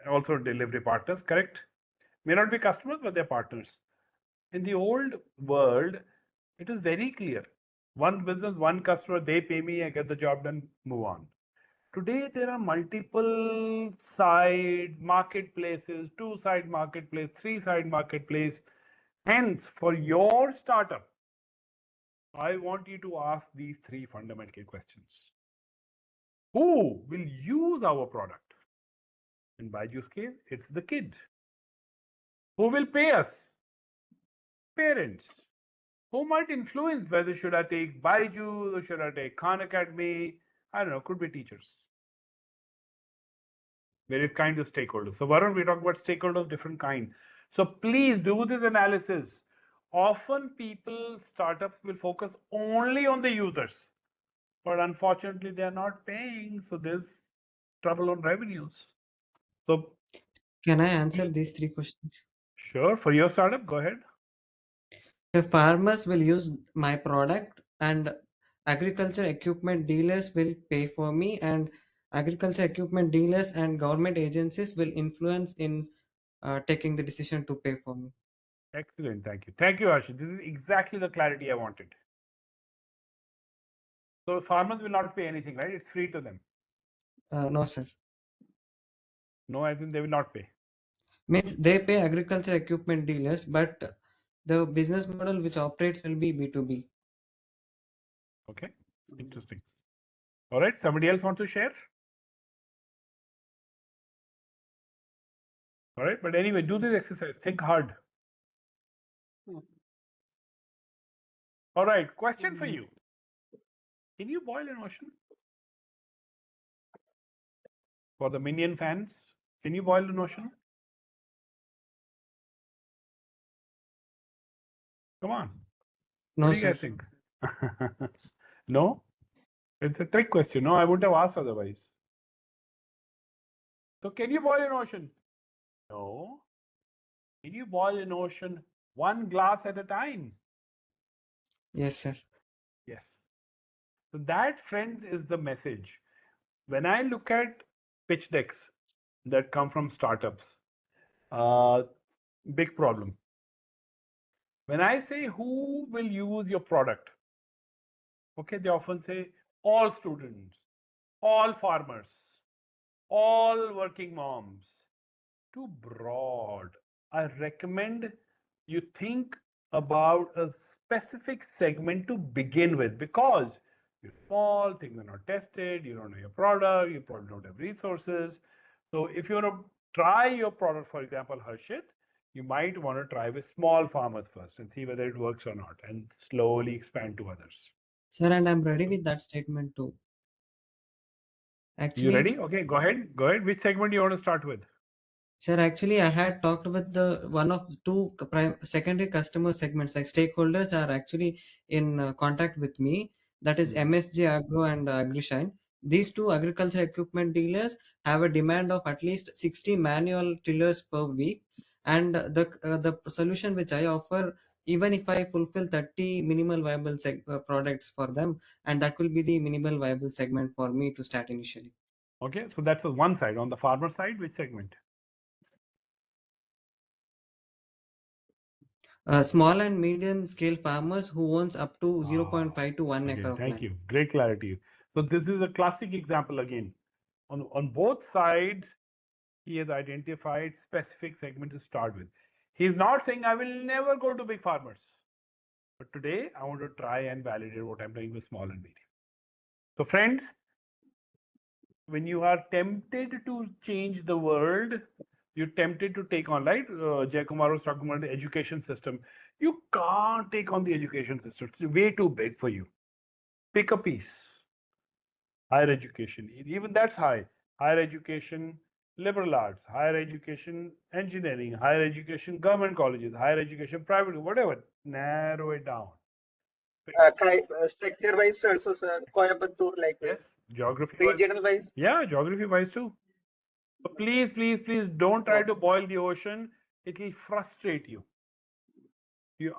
also delivery partners, correct? May not be customers, but they're partners. In the old world, it is very clear. One business, one customer, they pay me, I get the job done, move on. Today, there are multiple side marketplaces, 2-side marketplace, 3-side marketplace. Hence, for your startup, I want you to ask these 3 fundamental questions. Who will use our product? In Byju's case, it's the kid. Who will pay us? Parents. Who might influence whether should I take Byju's or should I take Khan Academy? I don't know, could be teachers. Various kinds of stakeholders. So Varun, we talk about stakeholders, different kind. So please do this analysis. Often startups will focus only on the users, but unfortunately they are not paying. So there's trouble on revenues. So Can I answer these 3 questions? sure, for your startup, go ahead. The farmers will use my product and agriculture equipment dealers will pay for me, and agriculture equipment dealers and government agencies will influence in taking the decision to pay for me. Excellent, thank you. Thank you, Arshit. This is exactly the clarity I wanted. So farmers will not pay anything, right? It's free to them. No, sir. No, as in they will not pay. Means they pay agriculture equipment dealers, but the business model which operates will be B2B. Okay, interesting. All right, somebody else want to share? All right, but anyway, do this exercise. Think hard. All right, question for you. Can you boil an ocean? For the Minion fans, Can you boil an ocean? Come on. No, What do you sir. guys think? No? It's a trick question. No, I wouldn't have asked otherwise. So can you boil an ocean? No. Can you boil an ocean one glass at a time? Yes, sir. Yes. So that, friends, is the message. When I look at pitch decks that come from startups, big problem. When I say who will use your product, okay, they often say all students, all farmers, all working moms. Too broad. I recommend you think about a specific segment to begin with, because you're small, things are not tested, you don't know your product, you probably don't have resources. So if you want to try your product, for example, Harshit, you might want to try with small farmers first and see whether it works or not, and slowly expand to others. Sir, and I'm ready with that statement too. You Actually, ready? Okay, go ahead. Go ahead. Which segment do you want to start with? sir, actually, I had talked with the one of two secondary customer segments, like stakeholders are actually in contact with me. That is MSG Agro and AgriShine. These two agriculture equipment dealers have a demand of at least 60 manual tillers per week, and the solution which I offer, even if I fulfill 30 minimal viable products for them, and that will be the minimal viable segment for me to start initially. Okay, so that's one side. On the farmer side, which segment? Small and medium scale farmers who owns up to 0.5 to 1 Okay, acre of thank land. you. Great clarity. So this is a classic example again. On both sides, he has identified specific segment to start with. He's not saying I will never go to big farmers. But today I want to try and validate what I'm doing with small and medium. So friends, when you are tempted to change the world, you're tempted to take on, right? Jay Kumar was talking about the education system. You can't take on the education system. It's way too big for you. Pick a piece. Higher education, even that's high. Higher education, liberal arts, higher education, engineering, higher education, government colleges, higher education, private, whatever. Narrow it down. Sector wise also, sir. Coimbatore, like Yes, geography wise. regional wise. Yeah, geography wise too. So please, please, please don't try to boil the ocean. It will frustrate you.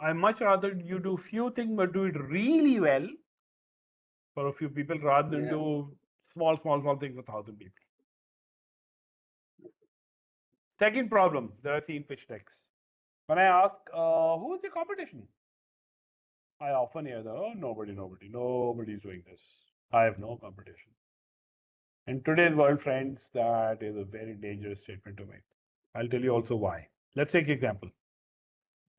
I much rather you do few things but do it really well for a few people rather than do small things for 1,000 people. Second problem that I see in pitch decks. When I ask, who is the competition? I often hear that, oh, nobody's doing this. I have no competition. In today's world, friends, that is a very dangerous statement to make. I'll tell you also why. Let's take example.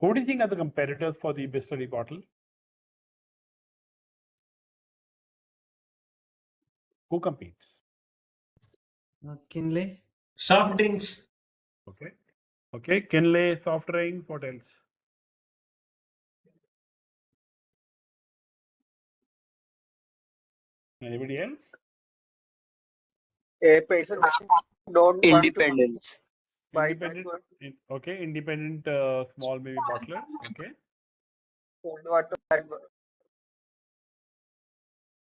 Who do you think are the competitors for the Bisleri bottle? Who competes? Kinley. Soft drinks. Okay. Okay. Kinley, soft drinks. What else? Anybody else? A person don't want to Independence. buy that Independent. one. Okay. Independent small maybe bottlers. Okay. Don't want to that one.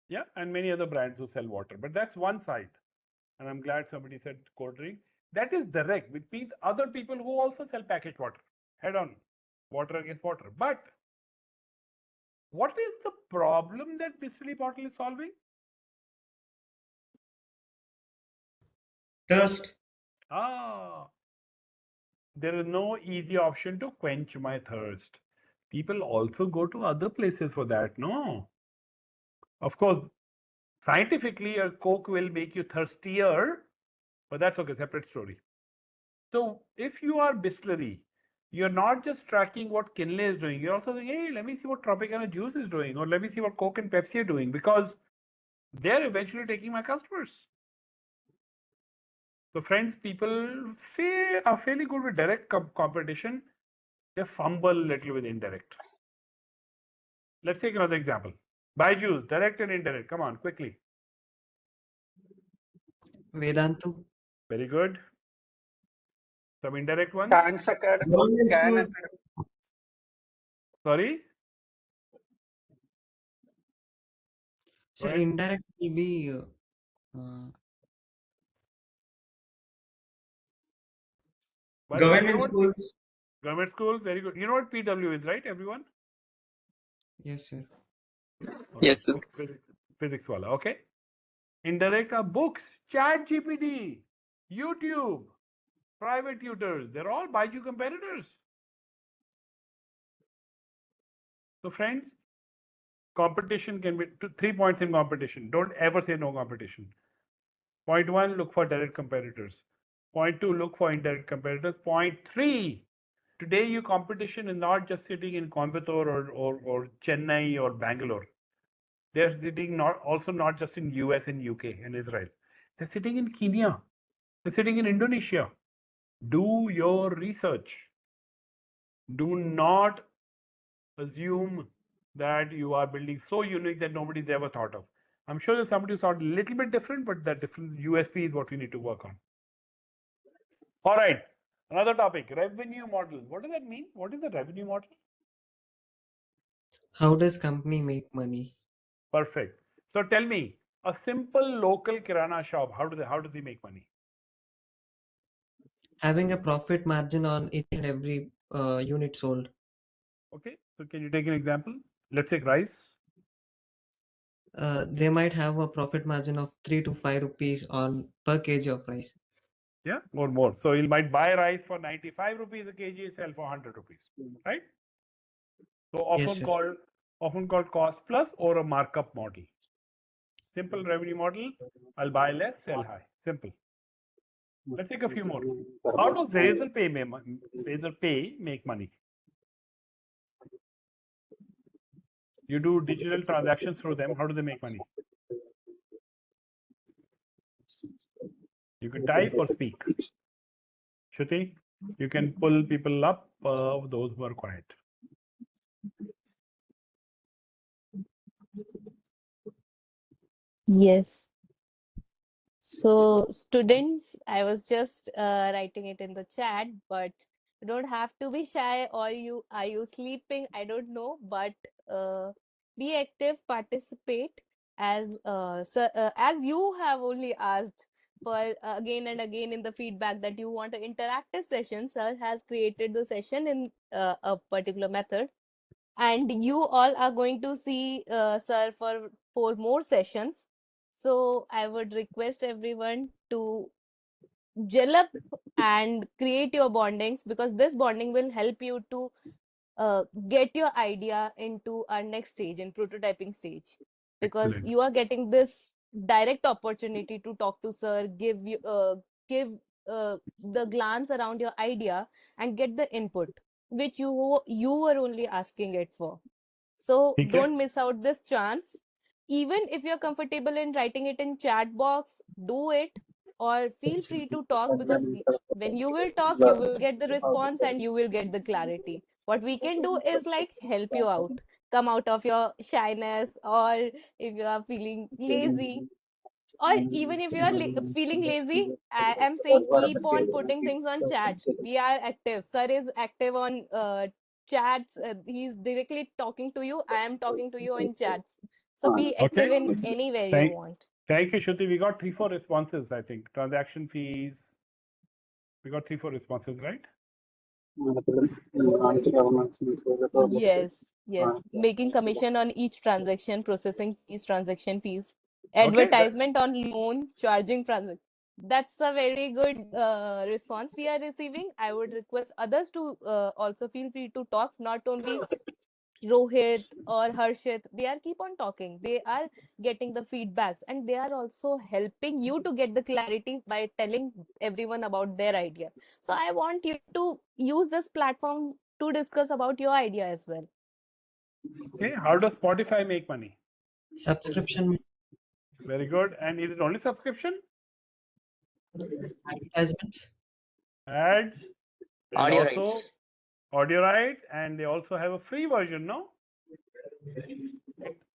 Yeah. And many other brands who sell water. But that's one side. And I'm glad somebody said cold drink. That is direct, which means other people who also sell packaged water. Head on. Water against water. But what is the problem that Bisleri bottle is solving? Thirst. There is no easy option to quench my thirst. People also go to other places for that. No. Of course, scientifically, a Coke will make you thirstier, but that's okay, separate story. So if you are Bisleri, you're not just tracking what Kinley is doing, you're also saying, hey, let me see what Tropicana Juice is doing, or let me see what Coke and Pepsi are doing, because they're eventually taking my customers. So friends, people are fairly good with direct competition. They fumble a little with indirect. Let's take another example. Buy juice, direct and indirect. Come on, quickly. Vedantu. Very good. Some indirect ones. Khan's Academy. Government Khan, schools. Sorry. So Go ahead. indirect will be By the way, you know Government what? schools. Government schools, very good. You know what PW is, right? Everyone? yes, sir. Okay. Yes, sir. Physics wala. Okay. Indirect are books, Chat GPT, YouTube, private tutors. They're all Baiju competitors. So friends, competition can be 3 points in competition. Don't ever say no competition. Point 1, look for direct competitors. Point 2, look for indirect competitors. Point 3, today your competition is not just sitting in Coimbatore or Chennai or Bangalore. They're sitting not just in US and UK and Israel. They're sitting in Kenya. They're sitting in Indonesia. Do your research. Do not assume that you are building so unique that nobody's ever thought of. I'm sure there's somebody who's thought a little bit different, but that different USP is what we need to work on. All right. Another topic, revenue model. What does that mean? What is the revenue model? How does company make money? Perfect. So tell me, a simple local kirana shop, how does he make money? Having a profit margin on each and every unit sold. Okay. So can you take an example? Let's take rice. They might have a profit margin of 3 to 5 rupees on per kg of rice. Yeah, or more. So you might buy rice for 95 rupees a kg, sell for 100 rupees, right? So Yes, sir. often called cost plus or a markup model. Simple revenue model. I'll buy less, sell high. Simple. Let's take a few more. How does Razor Pay make money? You do digital transactions through them. How do they make money? You can type or speak. Shruti, you can pull people up, those who are quiet. Yes. So, students, I was just writing it in the chat, but you don't have to be shy, or are you sleeping? I don't know, but be active, participate as you have only asked for again and again in the feedback that you want an interactive session. Sir has created the session in a particular method, and you all are going to see sir for 4 more sessions. So I would request everyone to gel up and create your bondings, because this bonding will help you to get your idea into our next stage, in prototyping stage, because Excellent. you are getting this direct opportunity to talk to sir, give the glance around your idea and get the input which you were only asking it for. So ठीक है? don't miss out this chance. Even if you're comfortable in writing it in chat box, do it, or feel free to talk, because when you will talk, you will get the response and you will get the clarity. What we can do is like help you out, come out of your shyness, or if you are feeling lazy, or even if you are feeling lazy, I am saying keep on putting things on chat. We are active. Sir is active on chats. He's directly talking to you. I am talking to you in chats. So be active Okay. in anywhere you want. Thank you, Shruti. We got 3-4 responses, I think. Transaction fees. We got 3-4 responses, right? Yes. Making commission on each transaction, processing fees, transaction fees, Okay. advertisement on loan, charging transaction. That's a very good response we are receiving. I would request others to also feel free to talk, not only Rohit or Harshit. They are keep on talking. They are getting the feedbacks, and they are also helping you to get the clarity by telling everyone about their idea. So I want you to use this platform to discuss about your idea as well. Okay. How does Spotify make money? Subscription. Very good. And is it only subscription? Advertisements. Ads. And Audio also rights. audio rights. And they also have a free version, no?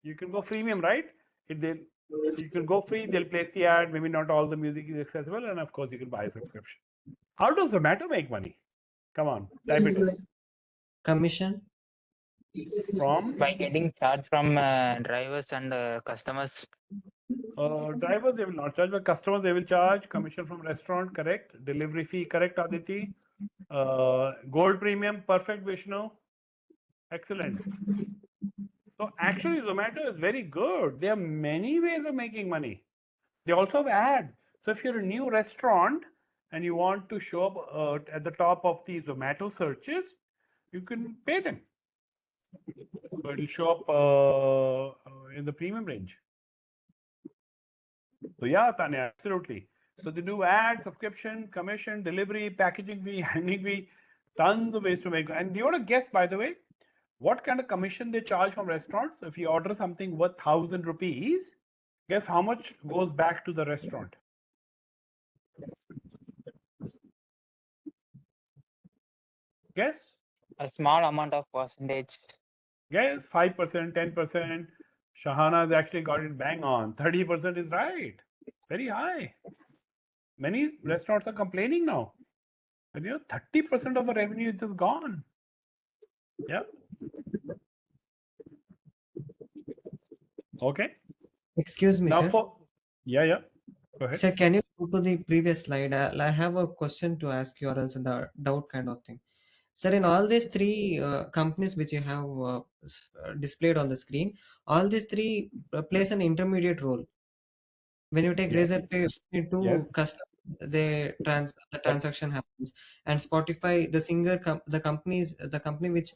You can go freemium, right? You can go free, they'll place the ad, maybe not all the music is accessible, and of course you can buy a subscription. How does Zomato make money? Come on, type it in. Commission. From? By getting charged from drivers and customers. Drivers, they will not charge, but customers, they will charge. Commission from restaurant, correct. Delivery fee, correct, Aditi. Gold premium, perfect, Vishnu. Excellent. So actually, Zomato is very good. There are many ways of making money. They also have ads. So if you're a new restaurant and you want to show up at the top of the Zomato searches, you can pay them. So it'll show up in the premium range. So yeah, Tanya, absolutely. So they do ads, subscription, commission, delivery, packaging fee, handling fee, tons of ways to make. And do you want to guess, by the way, what kind of commission they charge from restaurants? If you order something worth 1,000 rupees, guess how much goes back to the restaurant? Guess? A small amount of percentage. Guess 5%, 10%. Shahana has actually got it bang on. 30% is right. Very high. Many restaurants are complaining now. And 30% of the revenue is just gone. Yeah. Okay. Excuse me, Now sir. yeah. Go ahead. Sir, can you go to the previous slide? I have a question to ask you, or else a doubt kind of thing. Sir, in all these three companies which you have displayed on the screen, all these three plays an intermediate role. When you take Razor Pay into customers, the transaction happens, and Spotify, the company which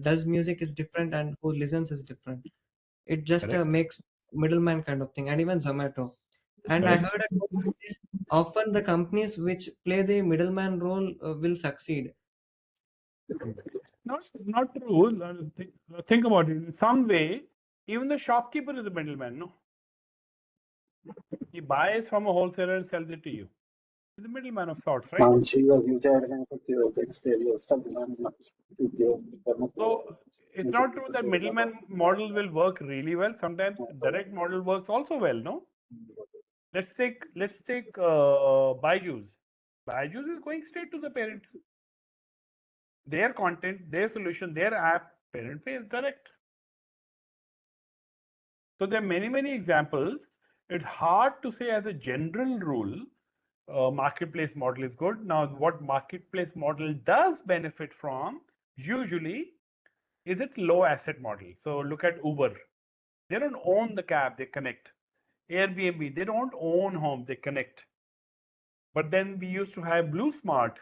does music is different, and who listens is different. It just makes middleman kind of thing, and even Zomato. And I heard about this. Often the companies which play the middleman role will succeed. Not true. Think about it. In some way, even the shopkeeper is a middleman, no? He buys from a wholesaler and sells it to you. He's a middleman of sorts, right? So it's not true that middleman model will work really well. Sometimes direct model works also well, no? Let's take Byju's. Byju's is going straight to the parent. Their content, their solution, their app, parent pays direct. So there are many examples. It's hard to say as a general rule, marketplace model is good. Now, what marketplace model does benefit from usually is it low asset model. So look at Uber. They don't own the cab, they connect. Airbnb, they don't own home, they connect. But then we used to have Blue Smart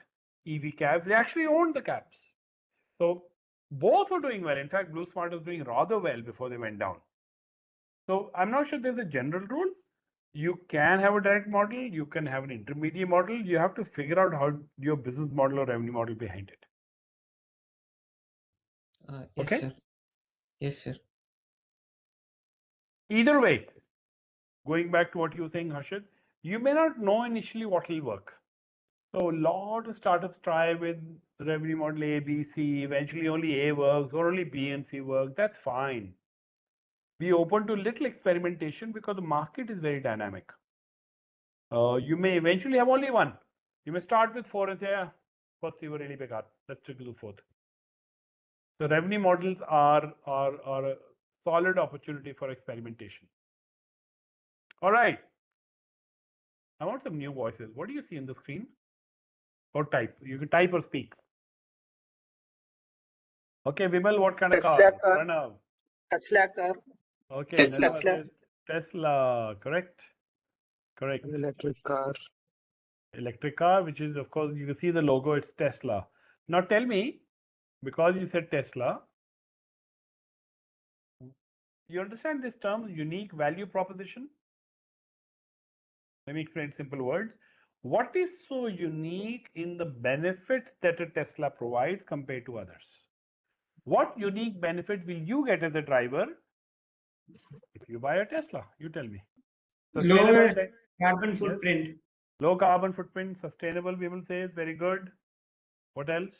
EV cabs. They actually owned the cabs. So both are doing well. In fact, Blue Smart was doing rather well before they went down. So I'm not sure there's a general rule. You can have a direct model. You can have an intermediate model. You have to figure out how your business model or revenue model behind it. Yes, okay? sir. Yes, sir. Either way, going back to what you were saying, Harshad, you may not know initially what will work. So a lot of startups try with revenue model A, B, C. Eventually only A works or only B and C work. That's fine. Be open to little experimentation because the market is very dynamic. You may eventually have only one. You may start with 4 and say, first you were really big. Let's take to the 4th. So revenue models are a solid opportunity for experimentation. All right. I want some new voices. What do you see on the screen? Or type. You can type or speak. Okay, Vimal, what kind of car? Pranav. Tesla car. Okay, Tesla. Tesla. Correct. Electric car. Electric car, which is, of course, you can see the logo, it's Tesla. Now tell me, because you said Tesla, you understand this term, unique value proposition? Let me explain in simple words. What is so unique in the benefits that a Tesla provides compared to others? What unique benefit will you get as a driver if you buy a Tesla? You tell me. Lower carbon footprint. Yes. Low carbon footprint, sustainable, we will say, is very good. What else?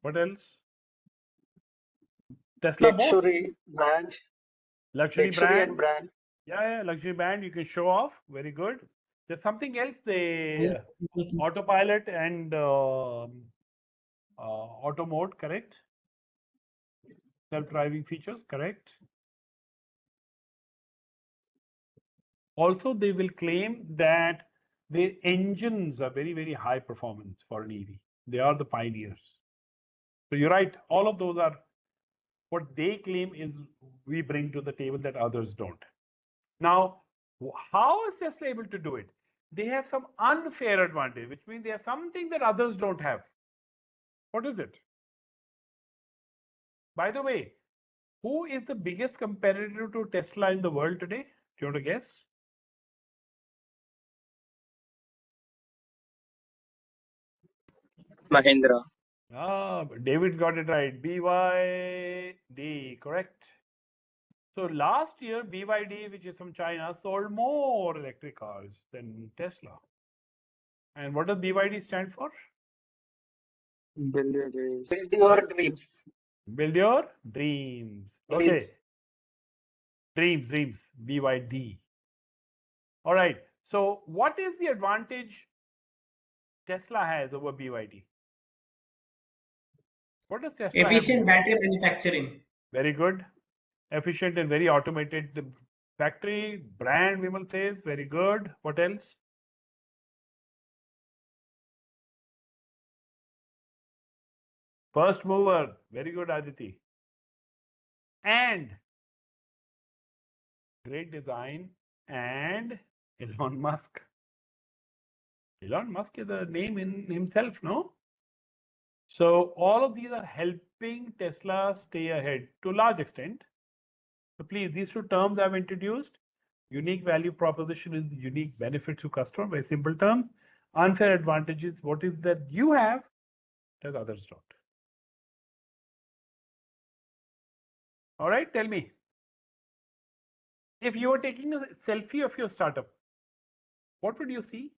What else? Tesla luxury brand. Luxury brand. And brand. Yeah, luxury brand. You can show off. Very good. There's something else, they autopilot and auto mode, correct? Self-driving features, correct? Also, they will claim that their engines are very, very high performance for an EV. They are the pioneers. So you're right. All of those are what they claim is we bring to the table that others don't. Now, how is Tesla able to do it? They have some unfair advantage, which means they have something that others don't have. What is it? By the way, who is the biggest competitor to Tesla in the world today? Do you want to guess? Mahindra. Ah, David got it right. BYD, correct. So last year, BYD, which is from China, sold more electric cars than Tesla. And what does BYD stand for? Build your dreams. Build your dreams. Build your dreams. Okay. Dreams, BYD. All right. So what is the advantage Tesla has over BYD? What does Tesla have? Efficient battery manufacturing. Very good. Efficient and very automated factory. Brand, Vimal says. Very good. What else? First mover. Very good, Aditi. And great design and Elon Musk. Elon Musk is a name in himself, no? So all of these are helping Tesla stay ahead to a large extent. So please, these two terms I've introduced. Unique value proposition is unique benefit to customer, by simple terms. Unfair advantages, what is that you have that others don't. All right, tell me. If you were taking a selfie of your startup, what would you see?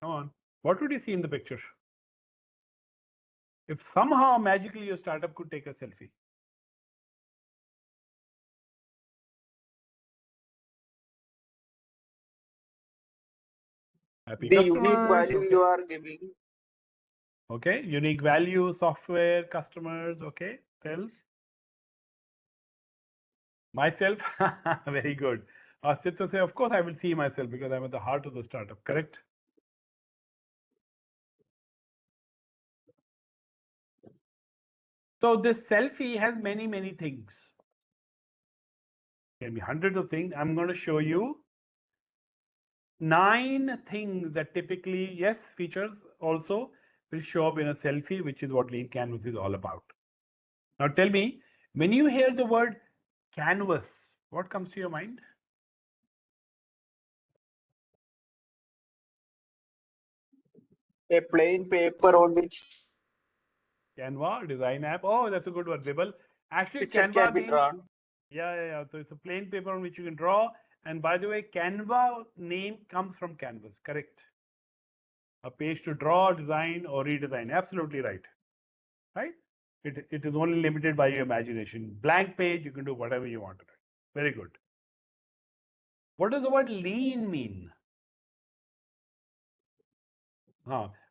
Come on. What would you see in the picture? If somehow magically your startup could take a selfie. Happy The unique customers. value Okay. you are giving. Okay. Unique value, software, customers. Okay. Tells. Myself. Very good. Sitra say, of course, I will see myself because I'm at the heart of the startup. Correct? So this selfie has many, many things. Can be hundreds of things. I'm going to show you 9 things that typically, yes, features also will show up in a selfie, which is what Lean Canvas is all about. Now tell me, when you hear the word canvas, what comes to your mind? A plain paper on which Canva, design app. Oh, that's a good word, Vibal. Actually, picture Canva can be means, drawn. yeah. So it's a plain paper on which you can draw. And by the way, Canva name comes from canvas, correct? A page to draw, design, or redesign. Absolutely right. Right? It is only limited by your imagination. Blank page, you can do whatever you want to do. Very good. What does the word lean mean?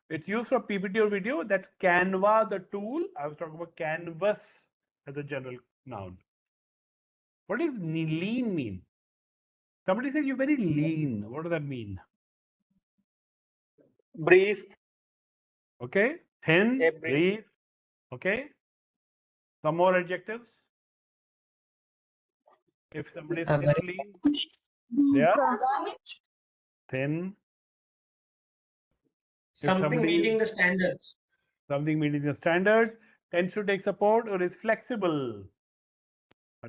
It's used for PPT or video. That's Canva, the tool. I was talking about canvas as a general noun. What does lean mean? Somebody said you're very lean. What does that mean? Brief. Okay. Thin, brief. Okay. Some more adjectives. If somebody is thin or lean, they are thin. Something meeting the standards. Something meeting the standards, tends to take support or is flexible.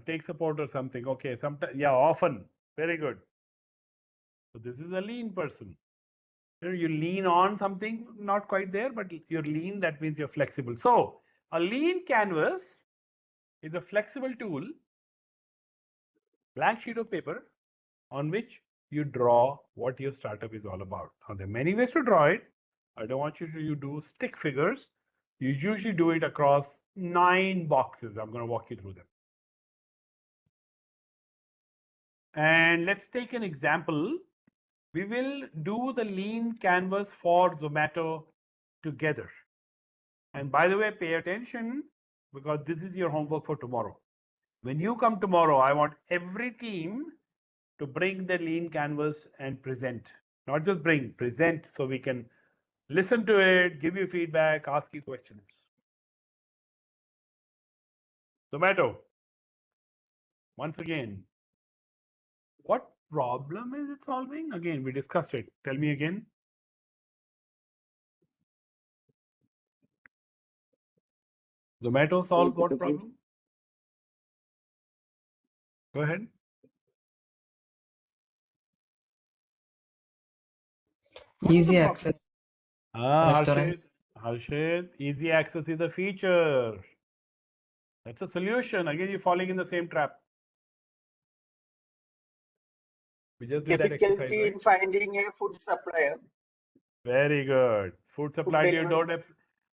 Take support or something. Okay. Sometimes, yeah, often. Very good. So this is a lean person. You lean on something, not quite there, but you're lean, that means you're flexible. So a lean canvas is a flexible tool, blank sheet of paper, on which you draw what your startup is all about. Now, there are many ways to draw it. I don't want you to do stick figures. You usually do it across 9 boxes. I'm going to walk you through them. And let's take an example. We will do the lean canvas for Zomato together. And by the way, pay attention because this is your homework for tomorrow. When you come tomorrow, I want every team to bring the lean canvas and present. Not just bring, present so we can listen to it, give you feedback, ask you questions. Zomato, once again, what problem is it solving? Again, we discussed it. Tell me again. Zomato solves what problem? Go ahead. Easy access. Harshit, Restaurants. easy access is a feature. That's a solution. Again, you're falling in the same trap. We just did that exercise, Difficulty right? in finding a food supplier. Very good. Food supply to your delivery.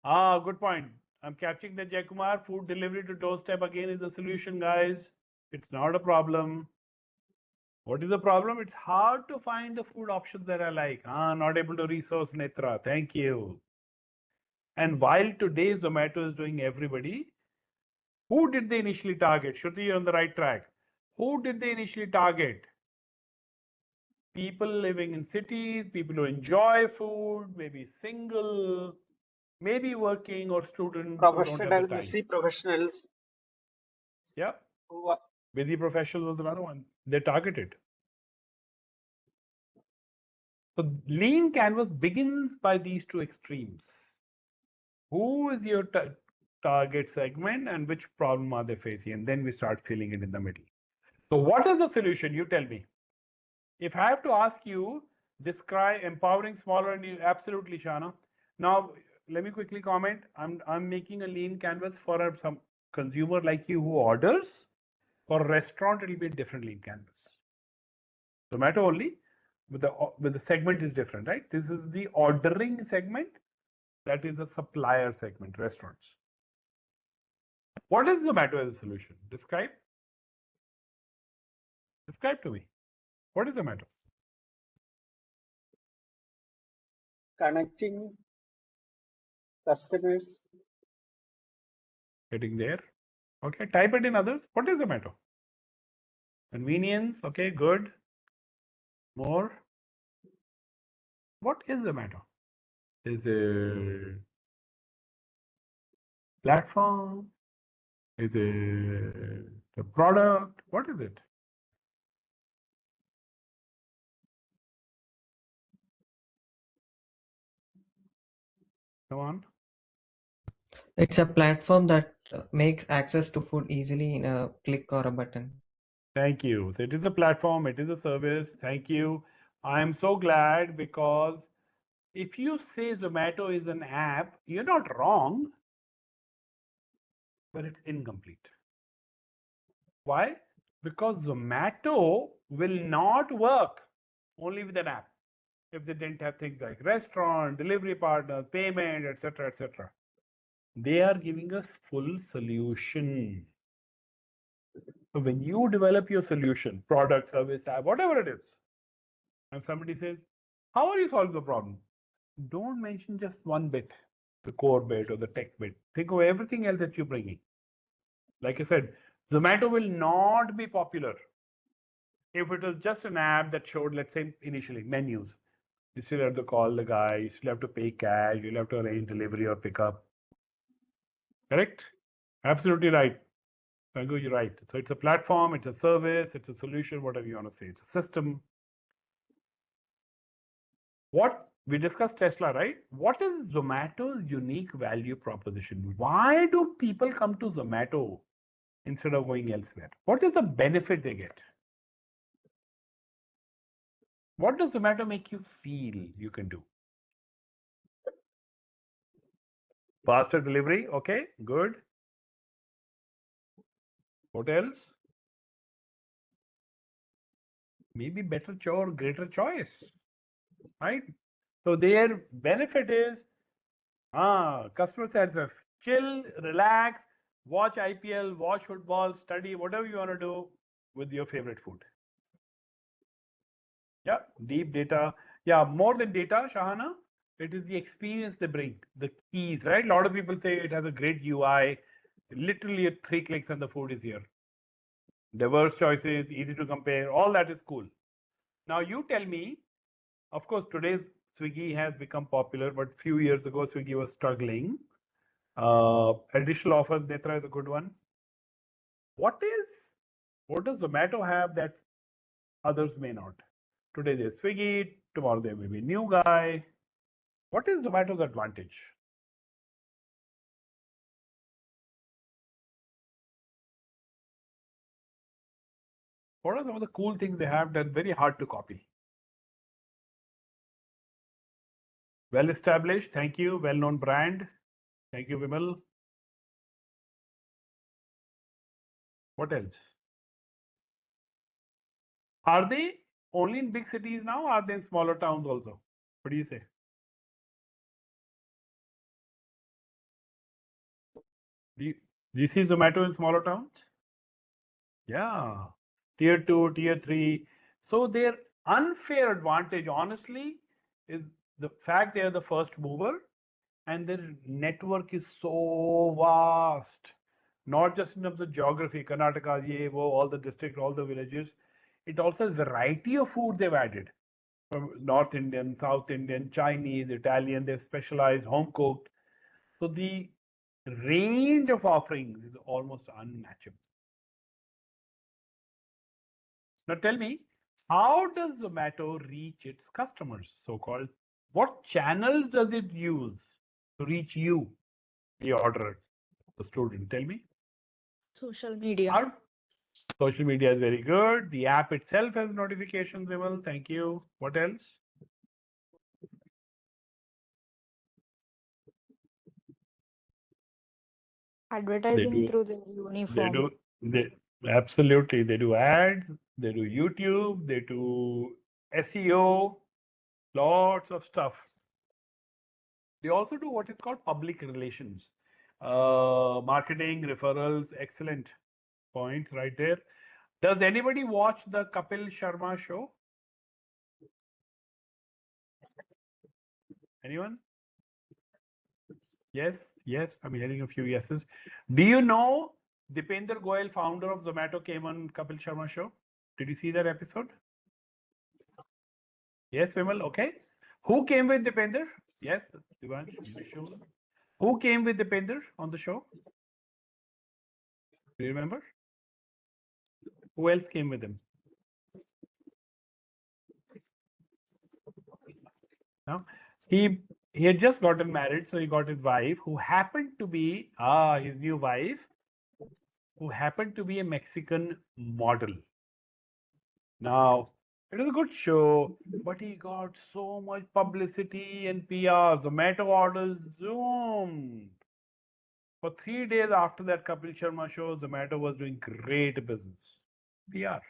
doorstep. Good point. I'm catching the Jaykumar. Food delivery to doorstep again is the solution, guys. It's not a problem. What is the problem? It's hard to find the food options that I like. Not able to resource Netra. Thank you. And while today Zomato is doing everybody, who did they initially target? Shruti, you're on the right track. Who did they initially target? People living in cities, people who enjoy food, maybe single, maybe working or students who don't have the Professional, time. busy professionals. Yeah. Who are, Busy professionals was another one. They targeted. So lean canvas begins by these two extremes. Who is your target segment and which problem are they facing? And then we start filling it in the middle. So what is the solution? You tell me. If I have to ask you, describe empowering smaller and absolutely, Shana. Now, let me quickly comment. I'm making a lean canvas for some consumer like you who orders. For a restaurant, it'll be a different lean canvas. Zomato only, with the segment is different, right? This is the ordering segment. That is a supplier segment, restaurants. What is Zomato as a solution? Describe. Describe to me. What is Zomato? connecting customers. Getting there. Okay, type it in others. What is Zomato? Convenience. Okay, good. More. What is Zomato? Is it platform? Is it the product? What is it? Come on. It's a platform that makes access to food easily in a click or a button. Thank you. So it is a platform, it is a service. Thank you. I am so glad because if you say Zomato is an app, you're not wrong, but it's incomplete. Why? Because Zomato will not work only with an app if they didn't have things like restaurant, delivery partners, payment, etc., etc. They are giving us full solution. So when you develop your solution, product, service, app, whatever it is, and somebody says, how are you solving the problem? Don't mention just one bit, the core bit or the tech bit. Think of everything else that you're bringing. Like I said, Zomato will not be popular if it was just an app that showed, let's say, initially menus. You still have to call the guy, you still have to pay cash, you'll have to arrange delivery or pickup. Correct? Absolutely right. Rangu, you're right. So it's a platform, it's a service, it's a solution, whatever you want to say. It's a system. What we discussed Tesla, right? What is Zomato's unique value proposition? Why do people come to Zomato instead of going elsewhere? What is the benefit they get? What does Zomato make you feel you can do? Faster delivery, okay, good. What else? Maybe better choice, greater choice, right? So their benefit is customer satisfaction, chill, relax, Watch IPL, watch football, study, whatever you want to do with your favorite food. Yeah, deep data. Yeah, more than data, Shahana, it is the experience they bring, the keys, right? A lot of people say it has a great UI. Literally 3 clicks and the food is here. Diverse choices, easy to compare, all that is cool. Now you tell me, of course, today's Swiggy has become popular, but few years ago Swiggy was struggling. Additional offers, Netra is a good one. What does Zomato have that others may not? Today there's Swiggy, tomorrow there may be new guy. What is Zomato's advantage? What are some of the cool things they have that's very hard to copy? Well established, thank you. Well known brand, thank you, Vimal. What else? Are they only in big cities now? Or are they in smaller towns also? What do you say? Do you see Zomato in smaller towns? Yeah, tier 2, tier 3. So their unfair advantage, honestly, is the fact they are the first mover and their network is so vast. Not just in terms of geography, Karnataka, ye, wo, all the districts, all the villages. It also has variety of food they've added. From North Indian, South Indian, Chinese, Italian, they've specialized, home cooked. So the range of offerings is almost unmatchable. Now tell me, how does Zomato reach its customers, so-called? What channels does it use to reach you, the orderer, the student? Tell me. Social media. How? Social media is very good. The app itself has notifications, Vimal. Thank you. What else? They Advertising do. through their They uniform. do. They absolutely. They do ads. They do YouTube. They do SEO. Lots of stuff. They also do what is called public relations, marketing, referrals. Excellent point right there. Does anybody watch the Kapil Sharma show? Anyone? Yes, yes. I'm hearing a few yeses. Do you know Dipender Goyal, founder of Zomato, came on Kapil Sharma show? Did you see that episode? Yes, Vimal. Okay. Who came with Dipender? Yes, Divansh, Vishu. Who came with Dipender on the show? Do you remember? Who else came with him? No. He had just gotten married, so he got his wife, who happened to be his new wife, who happened to be a Mexican model. Now, it was a good show, but he got so much publicity and PR. Zomato orders zoomed. For 3 days after that Kapil Sharma show, Zomato was doing great business. PR.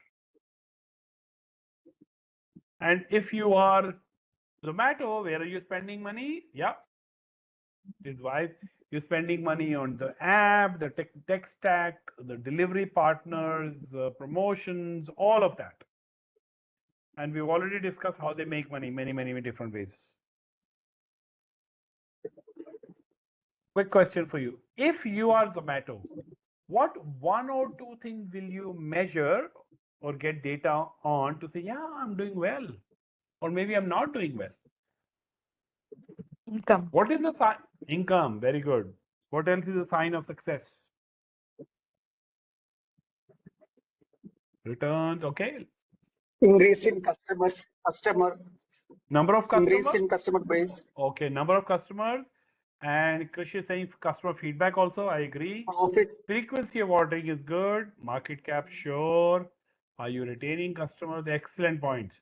And if you are Zomato, where are you spending money? Yeah, his wife. You're spending money on the app, the tech stack, the delivery partners, promotions, all of that. And we've already discussed how they make money many different ways. Quick question for you. If you are Zomato, what one or two things will you measure or get data on to say, yeah, I'm doing well, or maybe I'm not doing well? Income. What is the sign? Income, very good. What else is a sign of success? Returns, okay. Increase in Number of increase customers? in customer base. Okay, number of customers. And Krish is saying customer feedback also, I agree. Profit. Frequency of ordering is good. Market cap, sure. Are you retaining customers? Excellent points.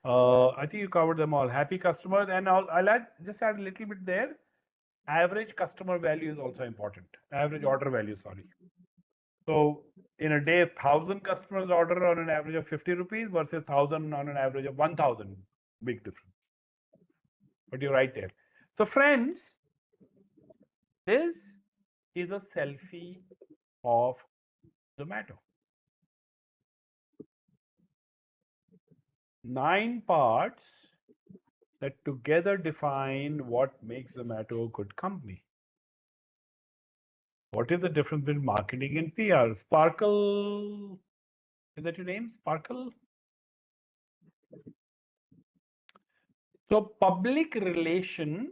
I think you covered them all. Happy customers, and I'll just add a little bit there. Average customer value is also important. Average order value, sorry. So in a day, 1,000 customers order on an average of 50 rupees versus 1,000 on an average of 1,000. Big difference. But you're right there. So friends, this is a selfie of Zomato. 9 parts that together define what makes Zomato a good company. What is the difference between marketing and PR? Sparkle, is that your name? Sparkle? So public relations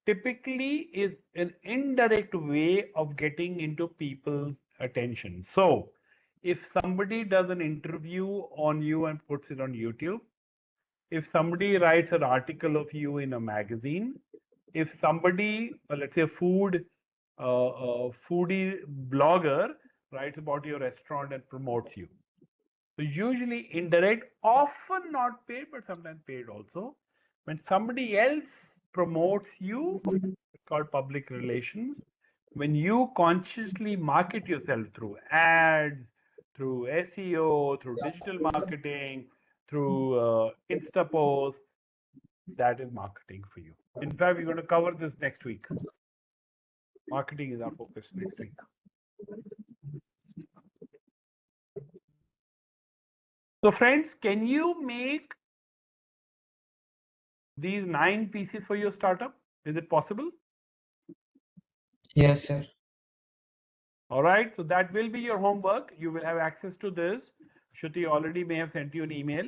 typically is an indirect way of getting into people's attention. So if somebody does an interview on you and puts it on YouTube, if somebody writes an article of you in a magazine, if somebody, let's say a foodie blogger writes about your restaurant and promotes you. So usually indirect, often not paid, but sometimes paid also. When somebody else promotes you, it's called public relations. When you consciously market yourself through ads, through SEO, through digital marketing, through Insta posts, that is marketing for you. In fact, we're going to cover this next week. Marketing is our focus next week. So friends, can you make these 9 pieces for your startup? Is it possible? Yes, sir. All right, so that will be your homework. You will have access to this. Shruti already may have sent you an email.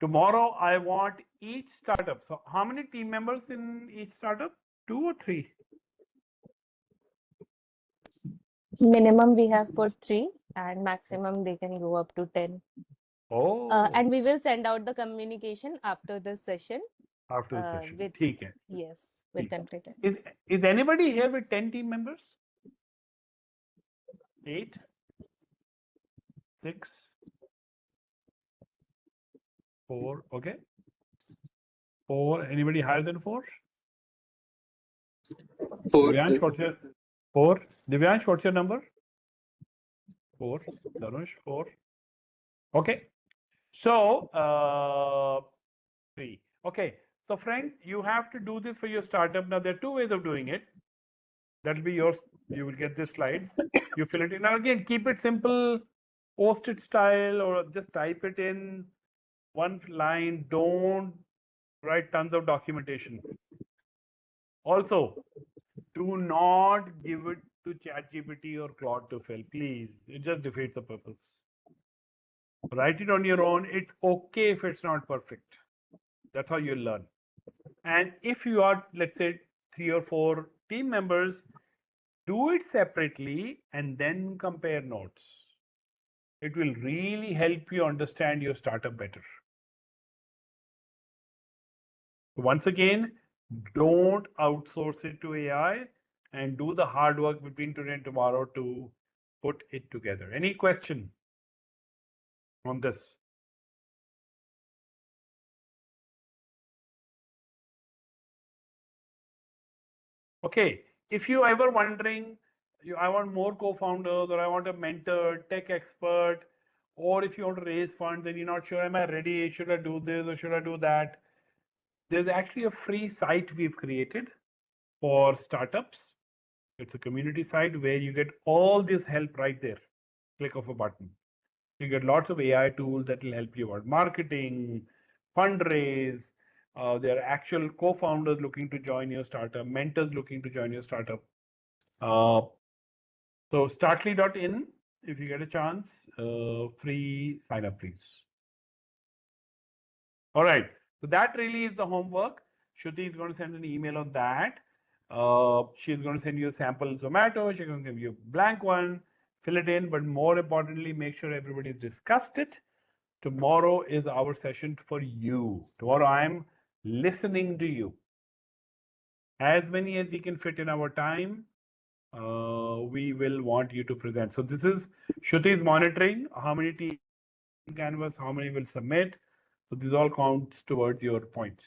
Tomorrow, I want each startup. So how many team members in each startup? 2 or 3? Minimum we have put 3 and maximum they can go up to 10. Oh, And we will send out the communication after this session. after the session. With, ठीक है. yes, with template. Is anybody here with 10 team members? 8? 6? 4? Okay. 4. Anybody higher than 4? 4, Divyansh, sir. what's your 4? Divyansh, what's your number? 4. Dhanush, 4. Okay. So 3. Okay. So friends, you have to do this for your startup. Now there are 2 ways of doing it. That'll be yours. You will get this slide. You fill it in. Now again, keep it simple, post-it style, or just type it in one line. Don't write tons of documentation. Also, do not give it to ChatGPT or Claude to fill, please. It just defeats the purpose. Write it on your own. It's okay if it's not perfect. That's how you learn. And if you are, let's say, 3 or 4 team members, do it separately and then compare notes. It will really help you understand your startup better. Once again, don't outsource it to AI and do the hard work between today and tomorrow to put it together. Any question on this? Okay, if you ever wondering, I want more co-founders, or I want a mentor, tech expert, or if you want to raise funds and you're not sure, am I ready? Should I do this or should I do that? There's actually a free site we've created for startups. It's a community site where you get all this help right there. Click of a button. You get lots of AI tools that will help you out marketing, fundraise. There are actual co-founders looking to join your startup, mentors looking to join your startup. So startly.in, if you get a chance, free sign up, please. All right. So that really is the homework. Shruti is going to send an email on that. She's going to send you a sample Zomato. She's going to give you a blank one. Fill it in, but more importantly, make sure everybody's discussed it. Tomorrow is our session for you. Tomorrow I'm listening to you. As many as we can fit in our time, we will want you to present. So this is Shruti is monitoring how many team canvas, how many will submit. So this all counts towards your points.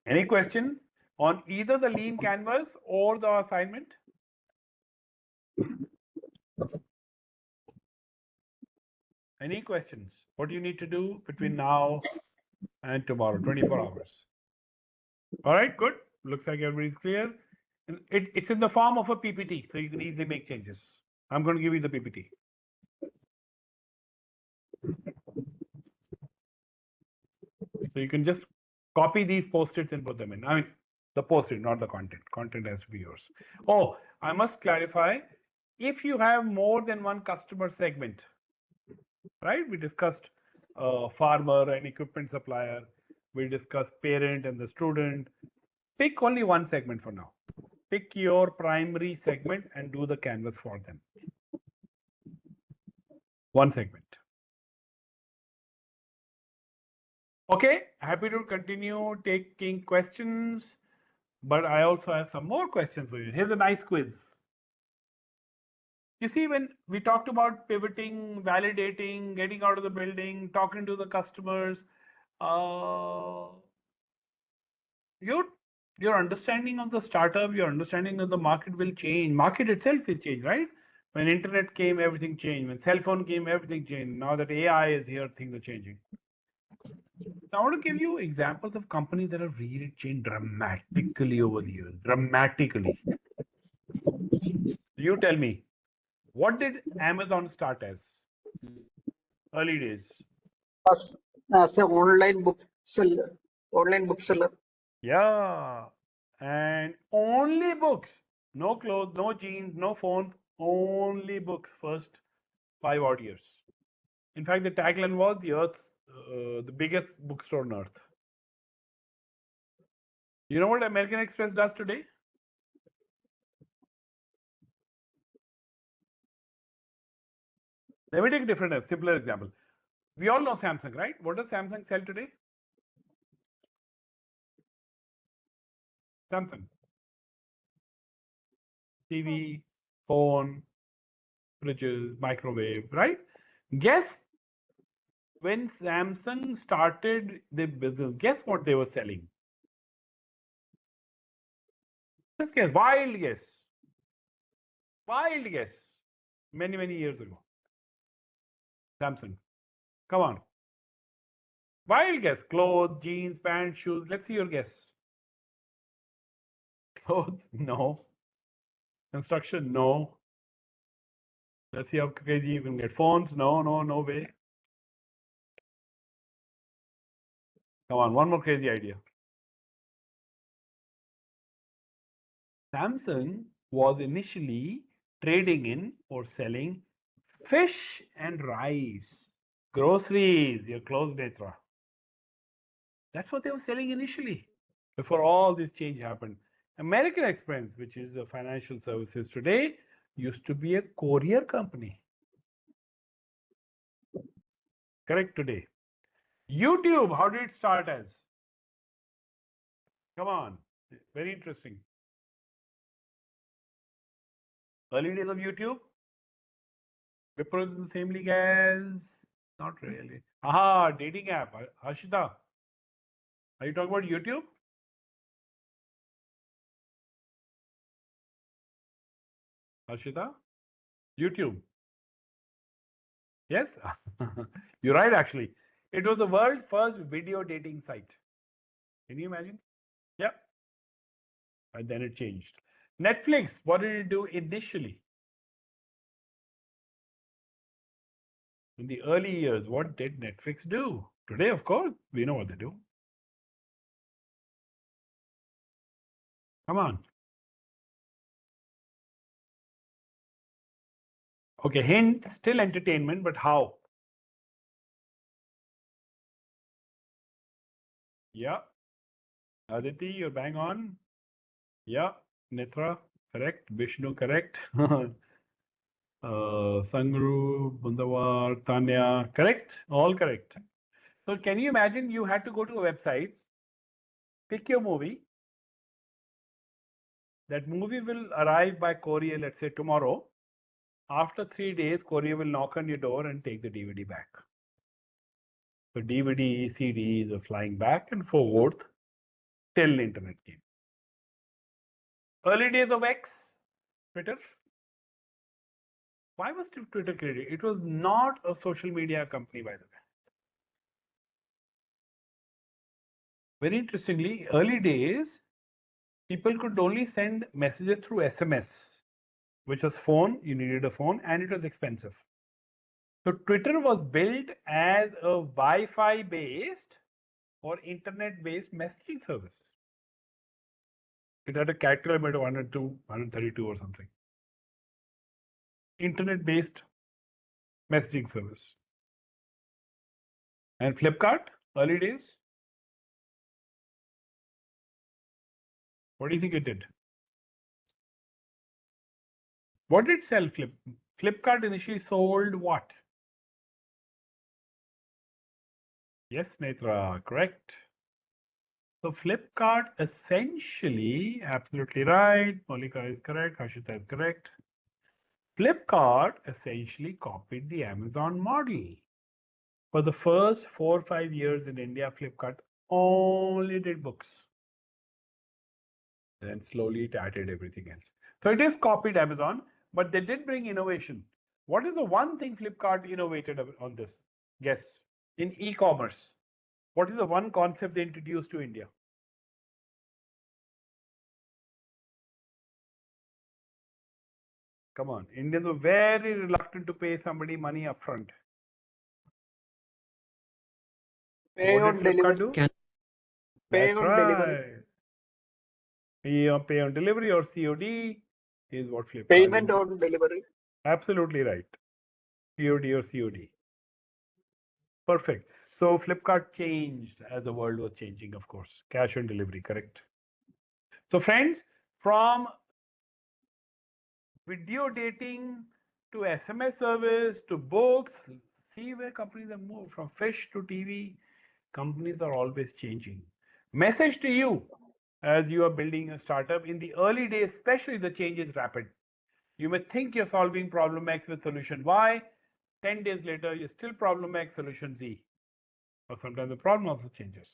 Any question on either the lean canvas or the assignment? Any questions? What do you need to do between now and tomorrow, 24 hours? All right, good. Looks like everybody's clear. It's in the form of a PPT, so you can easily make changes. I'm going to give you the PPT. So you can just copy these post-its and put them in. I mean, the post-it, not the content. Content has to be yours. Oh, I must clarify, if you have more than one customer segment, right? We discussed farmer and equipment supplier. We discussed parent and the student. Pick only one segment for now. Pick your primary segment and do the canvas for them. One segment. Okay, happy to continue taking questions, but I also have some more questions for you. Here's a nice quiz. You see, when we talked about pivoting, validating, getting out of the building, talking to the customers, your understanding of the startup, your understanding of the market will change. Market itself will change, right? When internet came, everything changed. When cell phone came, everything changed. Now that AI is here, things are changing. So I want to give you examples of companies that have really changed dramatically over the years. Dramatically. You tell me, what did Amazon start as? Early days. As an online bookseller. Yeah. And only books. No clothes, no jeans, no phones, only books. First 5 odd years. In fact, the tagline was the biggest bookstore on earth. You know what American Express does today? Let me take a different, simpler example. We all know Samsung, right? What does Samsung sell today? Samsung. TV, phone, fridges, microwave, right? Guess when Samsung started the business, guess what they were selling? Just guess, wild guess. Wild guess. Many, many years ago. Samsung. Come on. Wild guess. Clothes, jeans, pants, shoes. Let's see your guess. Clothes? No. Construction? No. Let's see how crazy you can get. Phones? No, no, no way. Come on, one more crazy idea. Samsung was initially trading in or selling fish and rice, groceries, your clothes, Netra. That's what they were selling initially before all this change happened. American Express, which is a financial services today, used to be a courier company. Correct today. YouTube, how did it start as? Come on, very interesting. Early days of YouTube? Wipro is in the same league as? Not really. Aha, dating app. Harshita, are you talking about YouTube? Harshita? YouTube. Yes? You're right, actually. It was the world's first video dating site. Can you imagine? Yeah. And then it changed. Netflix, what did it do initially? In the early years, what did Netflix do? Today, of course, we know what they do. Come on. Okay, hint, still entertainment, but how? Yeah. Aditi, you're bang on. Yeah. Nitra, correct. Vishnu, correct. Sangru, Bundawar, Tanya, correct? All correct. So can you imagine you had to go to a website, pick your movie. That movie will arrive by courier, let's say tomorrow. After 3 days, courier will knock on your door and take the DVD back. So DVD, CDs are flying back and forth till internet came. Early days of X, Twitter. Why was Twitter created? It was not a social media company, by the way. Very interestingly, early days, people could only send messages through SMS, which was phone, you needed a phone, and it was expensive. So Twitter was built as a Wi-Fi based or internet based messaging service. It had a character limit of 102, 132 or something. Internet based messaging service. And Flipkart, early days, what do you think it did? What did sell Flipkart initially sold what? Yes, Netra, correct. So Flipkart essentially, absolutely right. Molika is correct. Hashita is correct. Flipkart essentially copied the Amazon model. For the first 4 or 5 years in India, Flipkart only did books. Then slowly it added everything else. So it is copied Amazon, but they did bring innovation. What is the one thing Flipkart innovated on this? Guess. In e-commerce, what is the one concept they introduced to India? Come on, Indians were very reluctant to pay somebody money upfront. Pay What did on Flipkart delivery. do? Pay That's on delivery. right. Pay on delivery or COD is what Flipkart Payment did. on delivery. Absolutely right. COD or COD. Perfect. So Flipkart changed as the world was changing, of course. Cash on delivery, correct. So friends, from video dating to SMS service to books, see where companies have moved from fish to TV. Companies are always changing. Message to you as you are building a startup. In the early days, especially, the change is rapid. You may think you're solving problem X with solution Y. 10 days later, you're still problem X, solution Z. Or sometimes the problem also changes.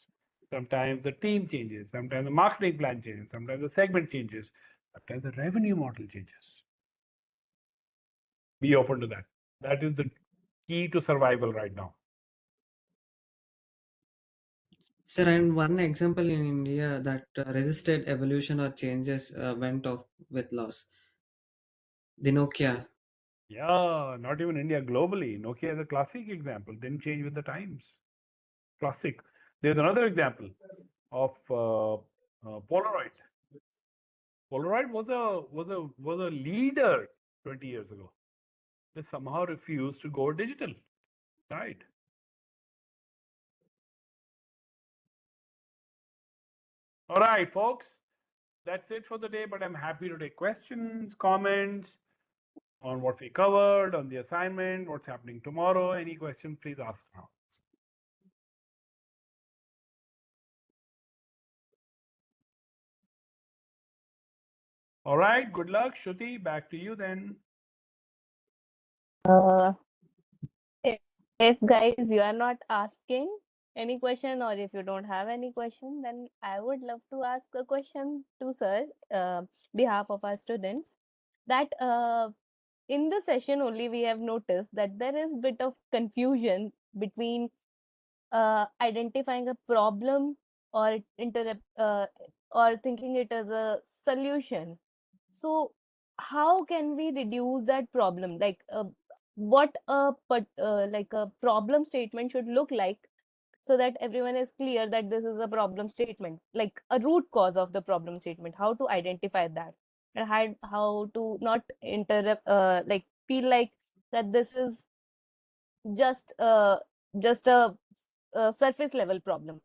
Sometimes the team changes. Sometimes the marketing plan changes. Sometimes the segment changes. Sometimes the revenue model changes. Be open to that. That is the key to survival right now. Sir, and one example in India that resisted evolution or changes went off with loss. The Nokia. Yeah, not even India, globally. Nokia is a classic example. Didn't change with the times. Classic. There's another example of Polaroid. Polaroid was a leader 20 years ago. They somehow refused to go digital. Right. All right, folks. That's it for the day, but I'm happy to take questions, comments on what we covered, on the assignment, what's happening tomorrow. Any questions, please ask now. All right, good luck. Shruti, back to you then. Uh, if guys you are not asking any question, or if you don't have any question, then I would love to ask a question to sir, behalf of our students. That in the session only we have noticed that there is bit of confusion between identifying a problem or or thinking it as a solution. So how can we reduce that problem? Like what like a problem statement should look like, so that everyone is clear that this is a problem statement, like a root cause of the problem statement, how to identify that, and how to not interrupt like feel like that this is just just a surface level problem.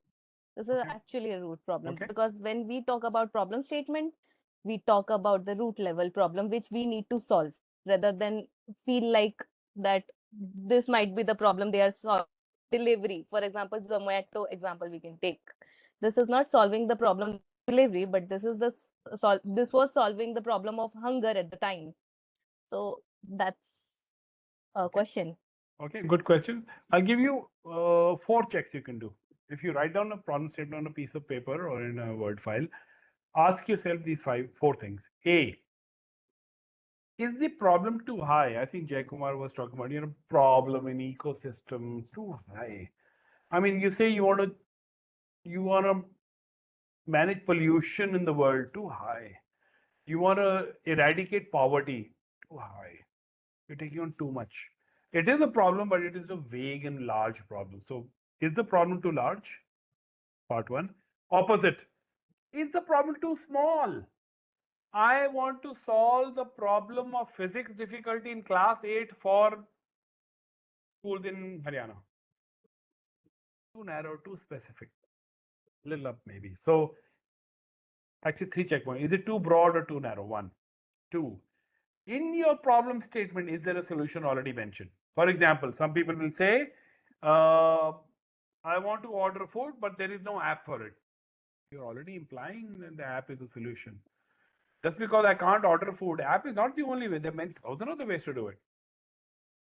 This is Okay. actually a root problem. Okay. Because when we talk about problem statement, we talk about the root level problem which we need to solve, rather than feel like that this might be the problem they are solving. Delivery, for example, Zomato example we can take. This is not solving the problem delivery, but this is the this was solving the problem of hunger at the time. So that's a question. Okay, good question. I'll give you 4 checks you can do. If you write down a problem statement on a piece of paper or in a Word file, ask yourself these 4 things. A, is the problem too high? I think Jay Kumar was talking about, problem in ecosystem too high. I mean, you say you want to manage pollution in the world, too high. You want to eradicate poverty, too high. You're taking on too much. It is a problem, but it is a vague and large problem. So, is the problem too large? Part one. Opposite. Is the problem too small? I want to solve the problem of physics difficulty in class 8 for schools in Haryana. Too narrow, too specific. Little up maybe. So actually 3 checkpoints. Is it too broad or too narrow? 1. 2. In your problem statement, is there a solution already mentioned? For example, some people will say, I want to order food, but there is no app for it. You're already implying that the app is a solution. Just because I can't order food, app is not the only way. There are many thousands of other ways to do it.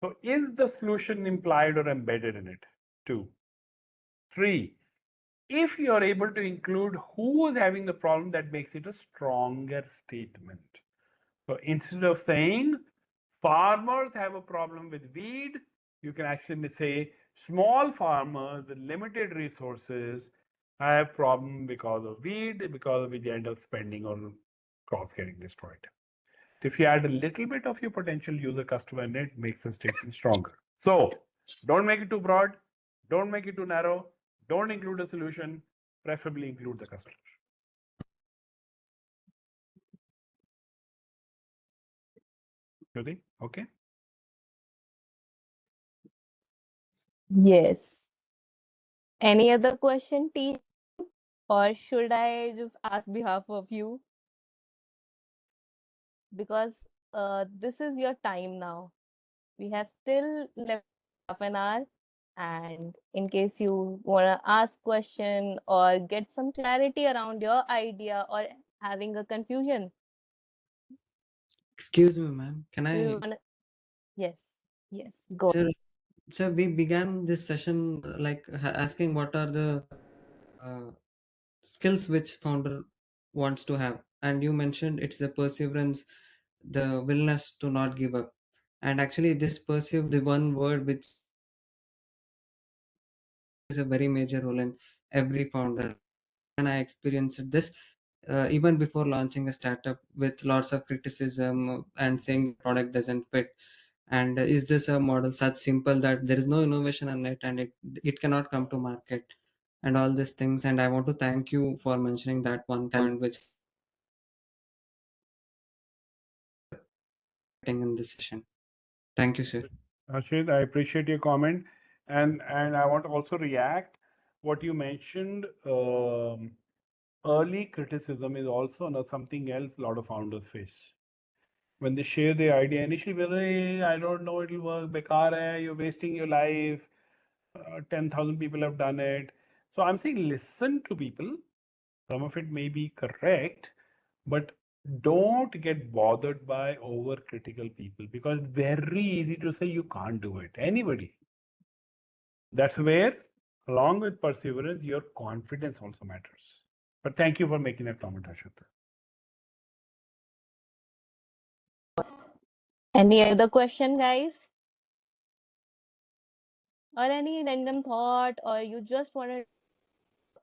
So is the solution implied or embedded in it? 2. 3. If you are able to include who is having the problem, that makes it a stronger statement. So instead of saying farmers have a problem with weed, you can actually say small farmers with limited resources have problem because of weed, because of which they end up spending on crops getting destroyed. If you add a little bit of your potential user customer in it, makes the statement stronger. So don't make it too broad, don't make it too narrow, don't include a solution, preferably include the customer. Jyoti, okay? Yes. Any other question, team? Or should I just ask behalf of you? Because this is your time now. We have still left half an hour. And in case you want to ask question or get some clarity around your idea or having a confusion, Excuse me, ma'am. Can do you I? wanna... Yes, yes, go. Sir, sir, we began this session like asking what are the uh, skills which founder wants to have, and you mentioned it's the perseverance, the willingness to not give up. And actually, this perceive the one word which plays a very major role in every founder. And I experienced this even before launching a startup with lots of criticism and saying the product doesn't fit. And is this a model such simple that there is no innovation on it and it cannot come to market and all these things? And I want to thank you for mentioning that one point which in this session. Thank you, sir. Ashit, I appreciate your comment, and I want to also react what you mentioned. Early criticism is also something else a lot of founders face. When they share their idea, initially, "Hey, I don't know, it'll work, bekar hai, you're wasting your life. 10,000 people have done it." So I'm saying listen to people. Some of it may be correct, but don't get bothered by overcritical people because it's very easy to say you can't do it. Anybody. That's where, along with perseverance, your confidence also matters. But thank you for making that comment, Ashut. Any other question, guys? Or any random thought, or you just want to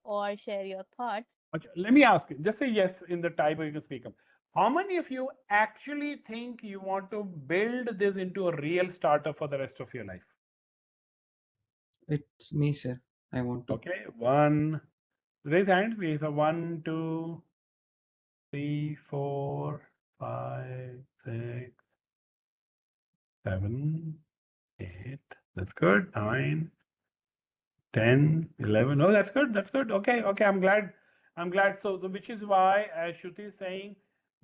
or share your thought? Okay, let me ask you, just say yes in the type where you can speak up. How many of you actually think you want to build this into a real startup for the rest of your life? It's me, sir. I want to. Okay, one. Raise hand. We have 1, 2, 3, 4, 5, 6, 7, 8. That's good. 9, 10, 11. Oh, that's good. That's good. Okay, okay. I'm glad. I'm glad. So which is why, as Shruti is saying,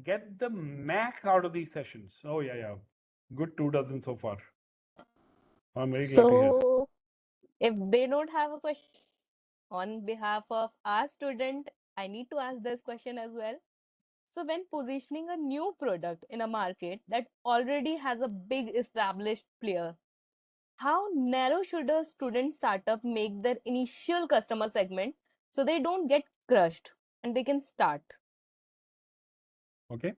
get the max out of these sessions. Oh, yeah, yeah. Good 2 dozen so far. I'm very glad to hear. So, if they don't have a question on behalf of our student, I need to ask this question as well. So, when positioning a new product in a market that already has a big established player, how narrow should a student startup make their initial customer segment so they don't get crushed and they can start? Okay.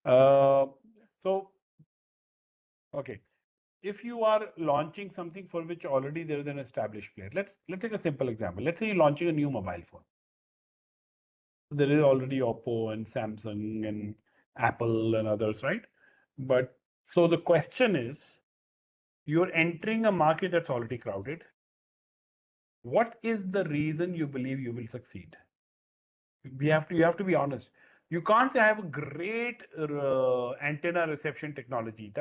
Yes. So, okay. If you are launching something for which already there is an established player, let's take a simple example. Let's say you're launching a new mobile phone. There is already Oppo and Samsung and Apple and others, right? But so the question is, you're entering a market that's already crowded. What is the reason you believe you will succeed? You have to be honest. You can't say I have a great antenna reception technology.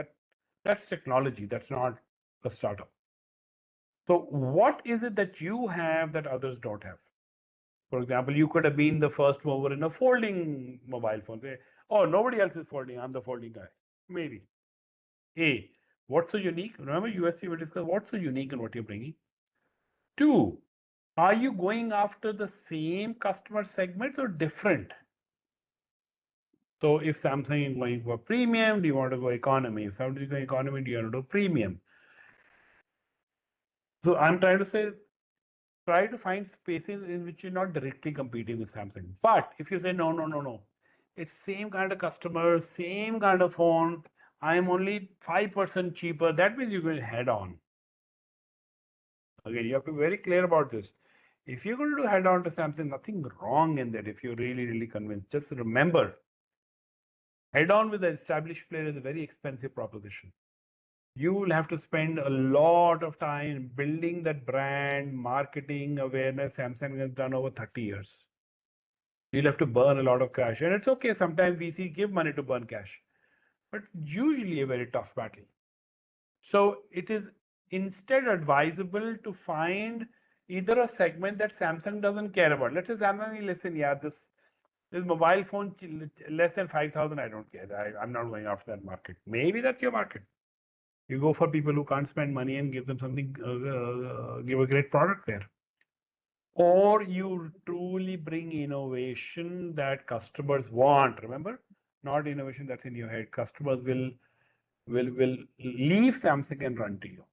That's technology. That's not a startup. So what is it that you have that others don't have? For example, you could have been the first mover in a folding mobile phone. Say, oh, nobody else is folding. I'm the folding guy. Maybe. A, what's so unique? Remember, USP we discussed what's so unique in what you're bringing. Two, are you going after the same customer segments or different? So if Samsung is going for premium, do you want to go economy? If somebody is going economy, do you want to do premium? So I'm trying to say, try to find spaces in which you're not directly competing with Samsung. But if you say no, no, no, no, it's same kind of customer, same kind of phone. I'm only 5% cheaper. That means you're going head on. Again, you have to be very clear about this. If you're going to do head on to Samsung, nothing wrong in that. If you're really, really convinced, just remember, head on with an established player is a very expensive proposition. You will have to spend a lot of time building that brand, marketing awareness. Samsung has done over 30 years. You'll have to burn a lot of cash. And it's okay, sometimes VC give money to burn cash, but usually a very tough battle. So it is instead advisable to find either a segment that Samsung doesn't care about. Let's say Samsung, listen, yeah, this mobile phone less than 5,000, I don't care. I'm not going after that market. Maybe that's your market. You go for people who can't spend money and give them something, give a great product there. Or you truly bring innovation that customers want. Remember, not innovation that's in your head. Customers will leave Samsung and run to you.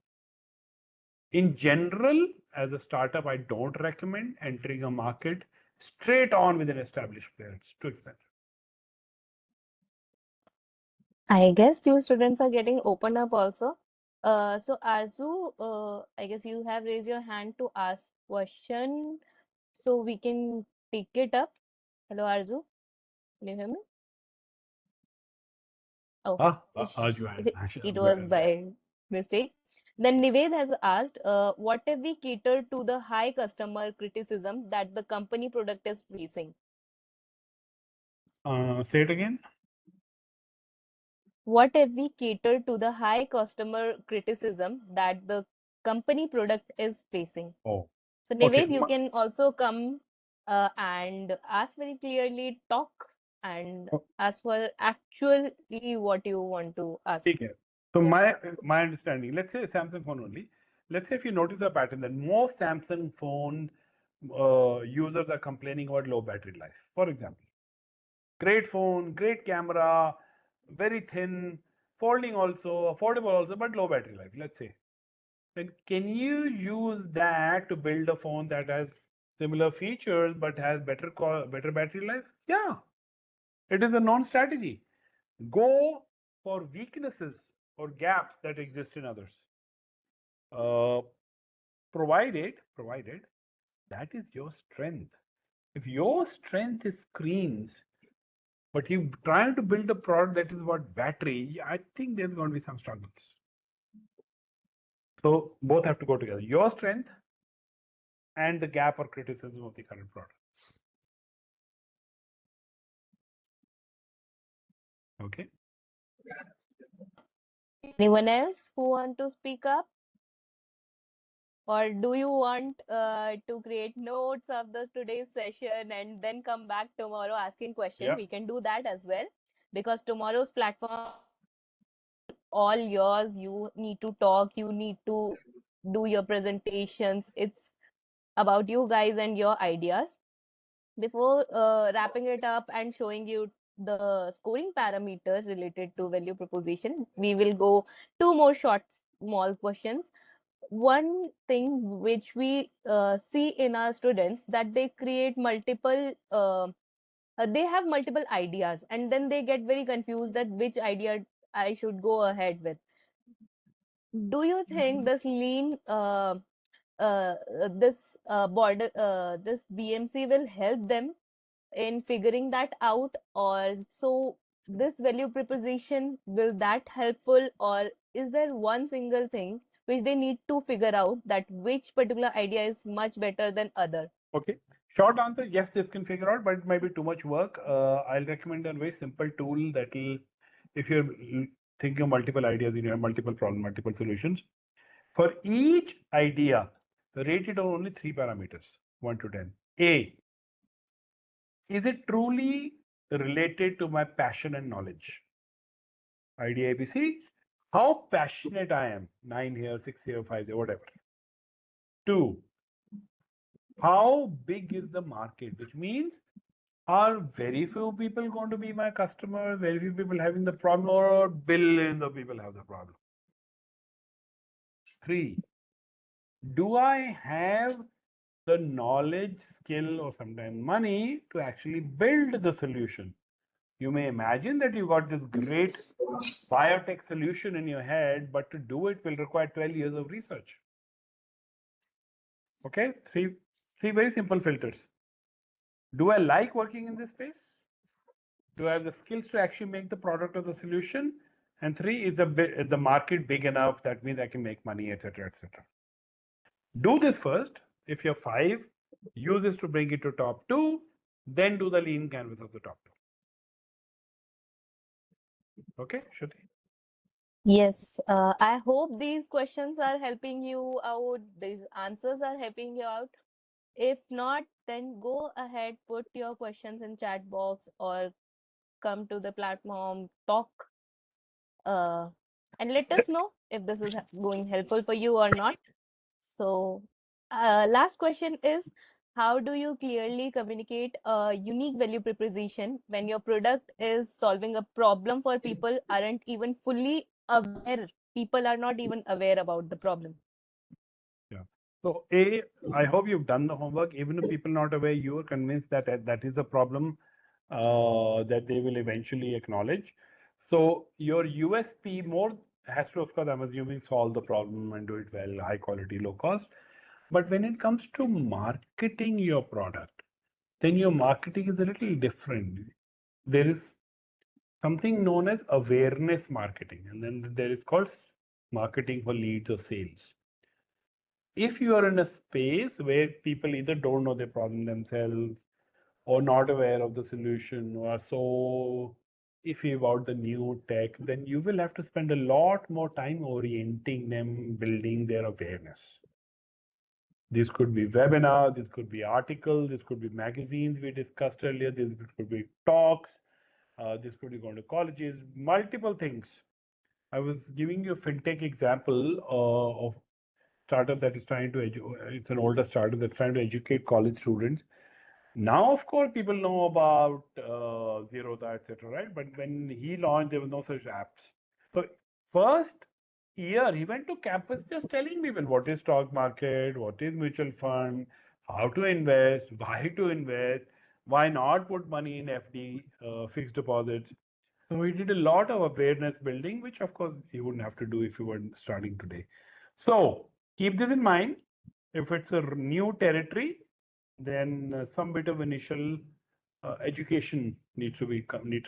In general, as a startup, I don't recommend entering a market straight on with an established player. It's too expensive. I guess few students are getting opened up also. So Arzu, I guess you have raised your hand to ask question, so we can pick it up. Hello, Arzu. Can you hear me? Oh, it was by mistake. Then Nived has asked, what if we cater to the high customer criticism that the company product is facing? Say it again. What if we cater to the high customer criticism that the company product is facing? Oh, So okay. Nived, you can also come and ask very clearly, talk and ask for actually what you want to ask. Okay. So my understanding, let's say Samsung phone only. Let's say if you notice a pattern that most Samsung phone users are complaining about low battery life. For example, great phone, great camera, very thin, folding also, affordable also, but low battery life. Let's say, then can you use that to build a phone that has similar features but has better battery life? Yeah, it is a known strategy. Go for weaknesses or gaps that exist in others. Provided that is your strength. If your strength is screens, but you're trying to build a product that is about battery, I think there's going to be some struggles. So both have to go together. Your strength and the gap or criticism of the current product. Okay. Anyone else who want to speak up? Or do you want to create notes of the today's session and then come back tomorrow asking question? Yeah. We can do that as well, because tomorrow's platform all yours. You need to talk, you need to do your presentations. It's about you guys and your ideas. Before wrapping it up and showing you the scoring parameters related to value proposition, we will go two more short small questions. One thing which we see in our students, that they create multiple they have multiple ideas and then they get very confused that which idea I should go ahead with. Do you think this lean this border this BMC will help them in figuring that out, or so this value proposition, will that helpful, or is there one single thing which they need to figure out, that which particular idea is much better than other? Okay. Short answer, yes, this can figure out, but it might be too much work. I'll recommend a very simple tool that will, if you're thinking of multiple ideas, you have multiple problems, multiple solutions. For each idea, rate it on only 3 parameters, 1 to 10. A, is it truly related to my passion and knowledge? Idea ABC, how passionate I am, 9 here, 6 here, 5 here, whatever. 2, how big is the market? Which means, are very few people going to be my customer, very few people having the problem, or billions of people have the problem? 3, do I have the knowledge, skill, or sometimes money to actually build the solution? You may imagine that you got this great biotech solution in your head, but to do it will require 12 years of research. Okay, three very simple filters. Do I like working in this space? Do I have the skills to actually make the product or the solution? And 3, is the market big enough? That means I can make money, etc., etc. Do this first. If you're 5, use this to bring it to top 2, then do the lean canvas of the top 2. Okay, Shruti? Yes, I hope these questions are helping you out, these answers are helping you out. If not, then go ahead, put your questions in chat box, or come to the platform, talk, uh, and let us know if this is going helpful for you or not. So, last question is, how do you clearly communicate a unique value proposition when your product is solving a problem for people aren't even fully aware? People are not even aware about the problem. Yeah. So I hope you've done the homework. Even if people not aware, you are convinced that that is a problem that they will eventually acknowledge. So your USP more has to, of course, I'm assuming, solve the problem and do it well, high quality, low cost. But when it comes to marketing your product, then your marketing is a little different. There is something known as awareness marketing, and then there is called marketing for leads or sales. If you are in a space where people either don't know their problem themselves or not aware of the solution or are so iffy about the new tech, then you will have to spend a lot more time orienting them, building their awareness. This could be webinars, this could be articles, this could be magazines we discussed earlier, this could be talks, this could be going to colleges, multiple things. I was giving you a fintech example of startup that is trying to it's an older startup that's trying to educate college students. Now, of course, people know about Zerodha, etc., right? But when he launched, there was no such apps. So first year, he went to campus just telling people what is stock market, what is mutual fund, how to invest, why to invest, why not put money in FD, fixed deposits. So we did a lot of awareness building, which of course you wouldn't have to do if you were starting today. So keep this in mind. If it's a new territory, then some bit of initial education needs to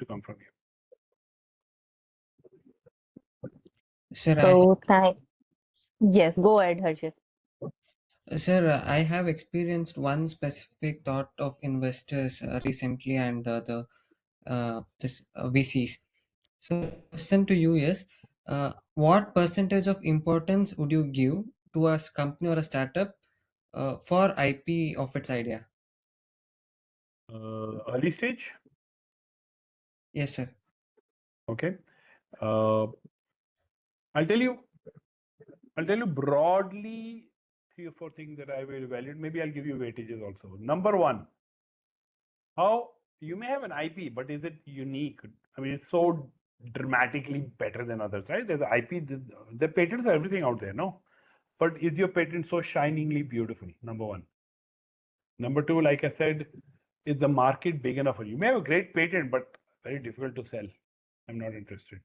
come from you. Sir, So, yes, go ahead, Harshit. sir, I have experienced one specific thought of investors recently, and this VCs. So, question to you is, what percentage of importance would you give to a company or a startup for IP of its idea? Early stage? Yes, sir. Okay. I'll tell you broadly 3 or 4 things that I will evaluate. Maybe I'll give you weightages also. Number one, how you may have an IP, but is it unique? I mean, it's so dramatically better than others, right? There's IP, the patents are everything out there, no? But is your patent so shiningly beautiful? Number one. Number two, like I said, is the market big enough for you? You may have a great patent, but very difficult to sell. I'm not interested.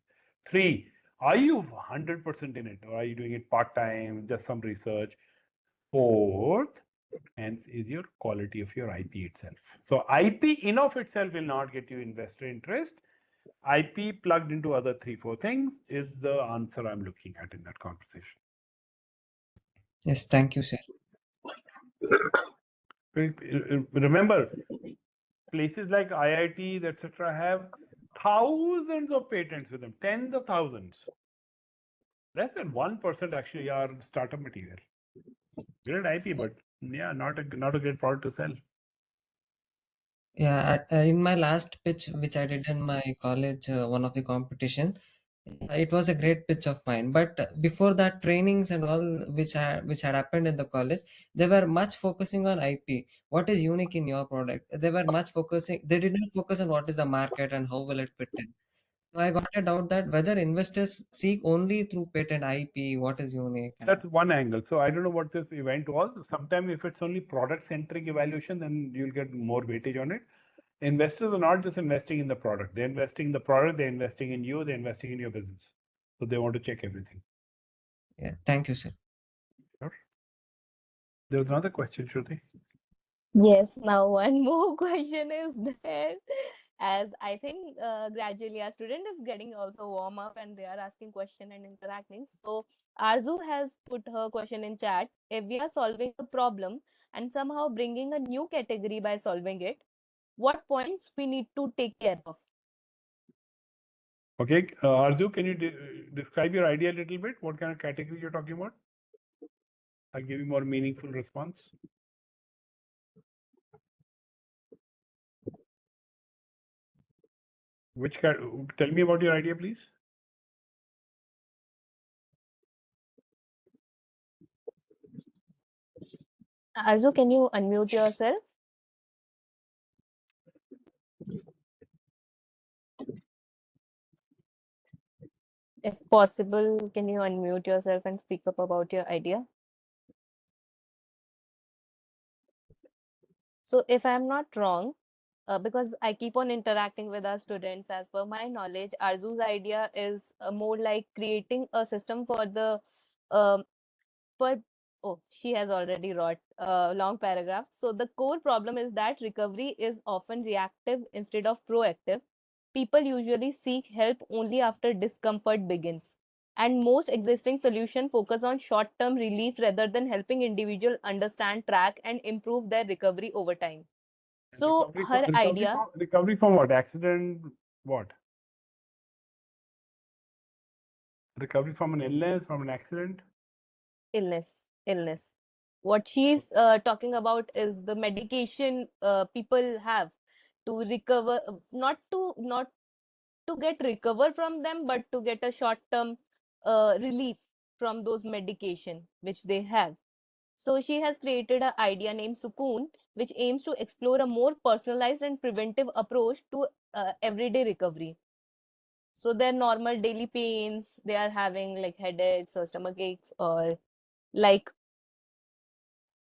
3, are you 100% in it, or are you doing it part time, just some research? 4th, hence is your quality of your IP itself. So IP in of itself will not get you investor interest. IP plugged into other 3-4 things is the answer I'm looking at in that conversation. Yes, thank you, sir. Remember, places like IITs, etc., have thousands of patents with them, tens of thousands. Less than 1% actually are startup material. Great IP, but yeah, not a great product to sell. Yeah, in my last pitch, which I did in my college, one of the competition, it was a great pitch of mine. But before that, trainings and all which had happened in the college, they were much focusing on IP. What is unique in your product? They were much focusing. They did not focus on what is the market and how will it fit in. So I got a doubt that whether investors seek only through patent IP, what is unique. That's one angle. So I don't know what this event was. Sometimes if it's only product centric evaluation, then you'll get more weightage on it. Investors are not just investing in the product. They're investing in the product, they're investing in you, they're investing in your business. So they want to check everything. Yeah, thank you, sir. Sure. There was another question, Shruti. Yes, now one more question is there. As I think gradually our student is getting also warm up and they are asking question and interacting. So Arzu has put her question in chat. If we are solving a problem and somehow bringing a new category by solving it, what points we need to take care of? Okay, Arzu, can you describe your idea a little bit? What kind of category you're talking about? I'll give you more meaningful response. Tell me about your idea, please. Arzu, can you unmute yourself? If possible, can you unmute yourself and speak up about your idea? So if I'm not wrong, because I keep on interacting with our students, as per my knowledge, Arzu's idea is more like creating a system for the um, for oh, she has already wrote a long paragraph. So the core problem is that recovery is often reactive instead of proactive. People usually seek help only after discomfort begins. And most existing solutions focus on short-term relief rather than helping individual understand, track, and improve their recovery over time. So her idea, Recovery from what? Accident? What? Recovery from an illness, from an accident? illness. What she's talking about is the medication people have to recover, not to get recover from them, but to get a short term relief from those medication which they have. So she has created an idea named Sukoon, which aims to explore a more personalized and preventive approach to everyday recovery. So their normal daily pains, they are having like headaches or stomach aches, or like,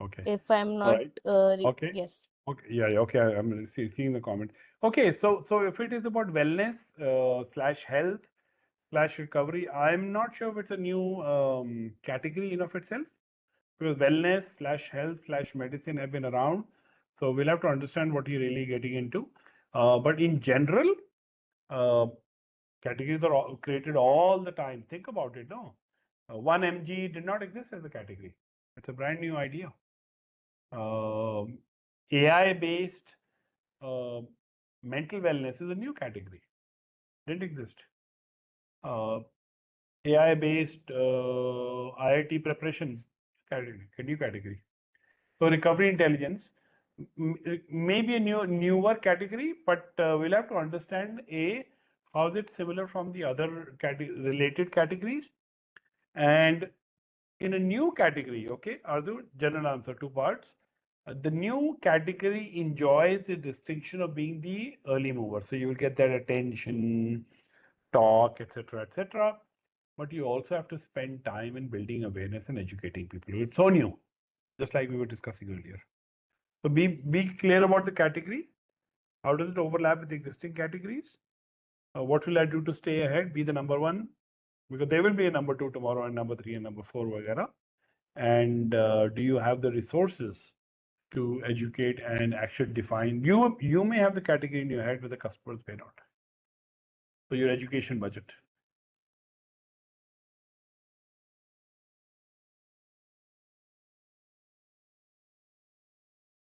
Okay. if I'm All not right. Okay. yes. Okay. Yeah. Okay. I'm seeing the comment. Okay. So if it is about wellness slash health slash recovery, I'm not sure if it's a new category in of itself, because wellness slash health slash medicine have been around. So we'll have to understand what you're really getting into. But in general, categories are created all the time. Think about it, no? 1 mg did not exist as a category. It's a brand new idea. AI-based mental wellness is a new category. Didn't exist. AI-based IIT preparation category, a new category. So recovery intelligence may be a newer category, but we'll have to understand how is it similar from the other related categories, and in a new category, okay, Ardu, general answer, two parts. The new category enjoys the distinction of being the early mover. So you will get that attention, talk, etc., etc. But you also have to spend time in building awareness and educating people. It's so new, just like we were discussing earlier. So be clear about the category. How does it overlap with the existing categories? What will I do to stay ahead? Be the number one, because there will be a number two tomorrow and number three and number four, वगैरह. And do you have the resources to educate and actually define. You may have the category in your head, but the customers may not. So your education budget.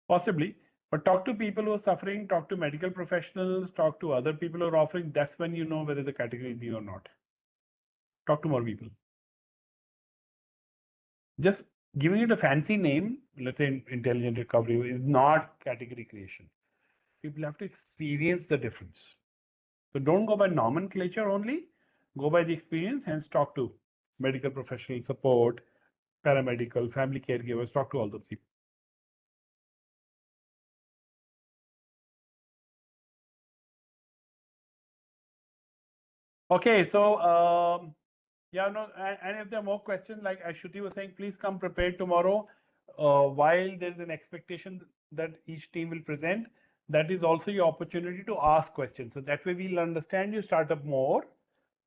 Possibly, but talk to people who are suffering, talk to medical professionals, talk to other people who are offering. That's when you know whether the category is you or not. Talk to more people. Just giving it a fancy name, let's say intelligent recovery, is not category creation. People have to experience the difference. So don't go by nomenclature only, go by the experience, hence talk to medical professional support, paramedical, family caregivers, talk to all those people. Okay, so yeah, no, and if there are more questions, like as Shruti was saying, please come prepared tomorrow. While there's an expectation that each team will present, that is also your opportunity to ask questions. So that way we'll understand your startup more.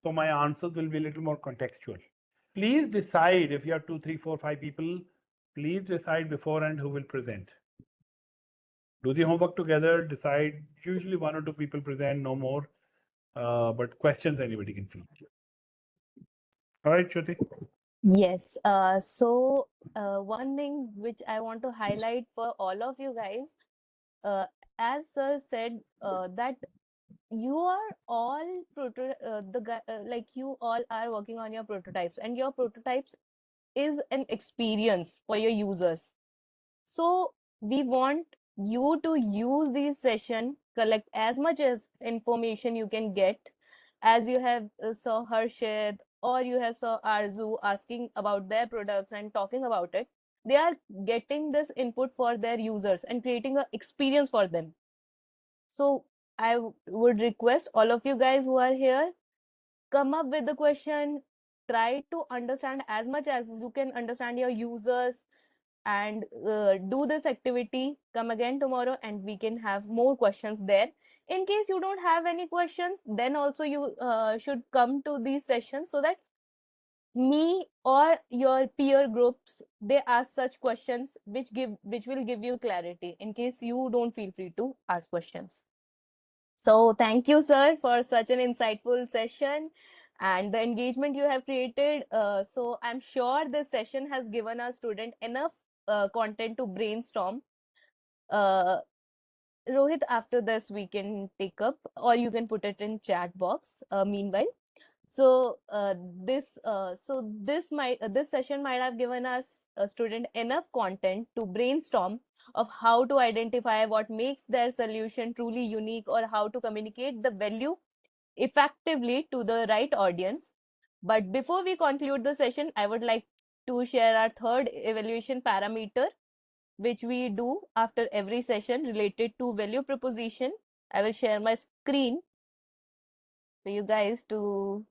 So my answers will be a little more contextual. Please decide if you have 2, 3, 4, 5 people, please decide beforehand who will present. Do the homework together, decide, usually 1 or 2 people present, no more. But questions anybody can field. All right, Shruti. Yes. So one thing which I want to highlight for all of you guys, as sir said, that you are all like you all are working on your prototypes, and your prototypes is an experience for your users. So we want you to use this session, collect as much as information you can get, as you have saw Harshad or you have saw Arzu asking about their products and talking about it. They are getting this input for their users and creating an experience for them. So I would request all of you guys who are here, come up with the question, try to understand as much as you can understand your users, and do this activity. Come again tomorrow and we can have more questions there. In case you don't have any questions, then also you should come to these sessions, so that me or your peer groups, they ask such questions which will give you clarity in case you don't feel free to ask questions. So thank you, sir, for such an insightful session and the engagement you have created. So I'm sure this session has given our student enough content to brainstorm. Uh, Rohit, after this we can take up, or you can put it in chat box. Meanwhile, so this session might have given us a student enough content to brainstorm of how to identify what makes their solution truly unique, or how to communicate the value effectively to the right audience. But before we conclude the session, I would like to share our third evaluation parameter, which we do after every session related to value proposition. I will share my screen for you guys to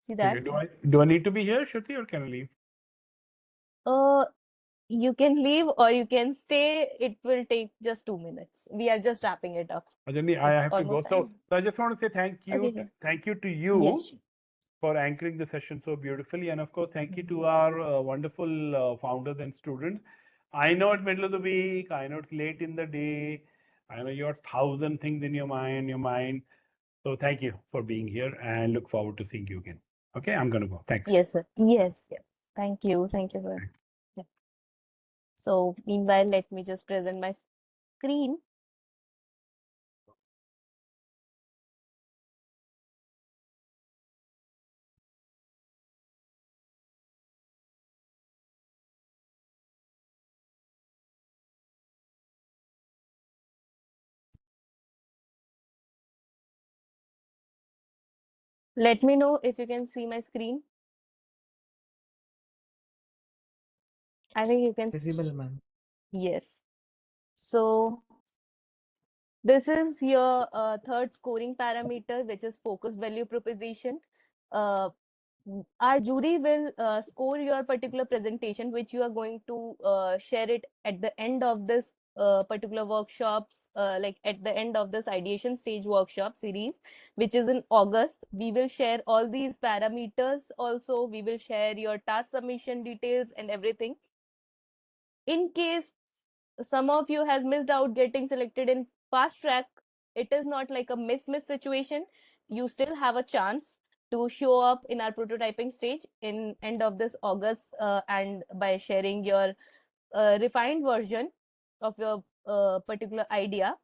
see that. Okay, do I need to be here, Shruti, or can I leave? Uh, you can leave or you can stay. It will take just 2 minutes. We are just wrapping it up. Ajay, I It's have to go. almost time. So I just want to say Okay, yeah. thank you to Yes, you sure. for anchoring the session so beautifully, and of course, thank you to our wonderful founders and students. I know it's middle of the week. I know it's late in the day. I know you have 1,000 things in your mind. So thank you for being here, and look forward to seeing you again. Okay, I'm gonna go. Thanks. Yes, sir. Yes, yeah. Thank you, sir. Yeah. So meanwhile, let me just present my screen. Let me know if you can see my screen. I think you can. Visible, ma'am. Yes. So this is your third scoring parameter, which is focus value proposition. Uh, our jury will score your particular presentation, which you are going to share it at the end of this particular workshops, like at the end of this ideation stage workshop series, which is in August. We will share all these parameters. Also, we will share your task submission details and everything. In case some of you has missed out getting selected in fast track, it is not like a miss situation. You still have a chance to show up in our prototyping stage in end of this August, and by sharing your refined version of your particular idea.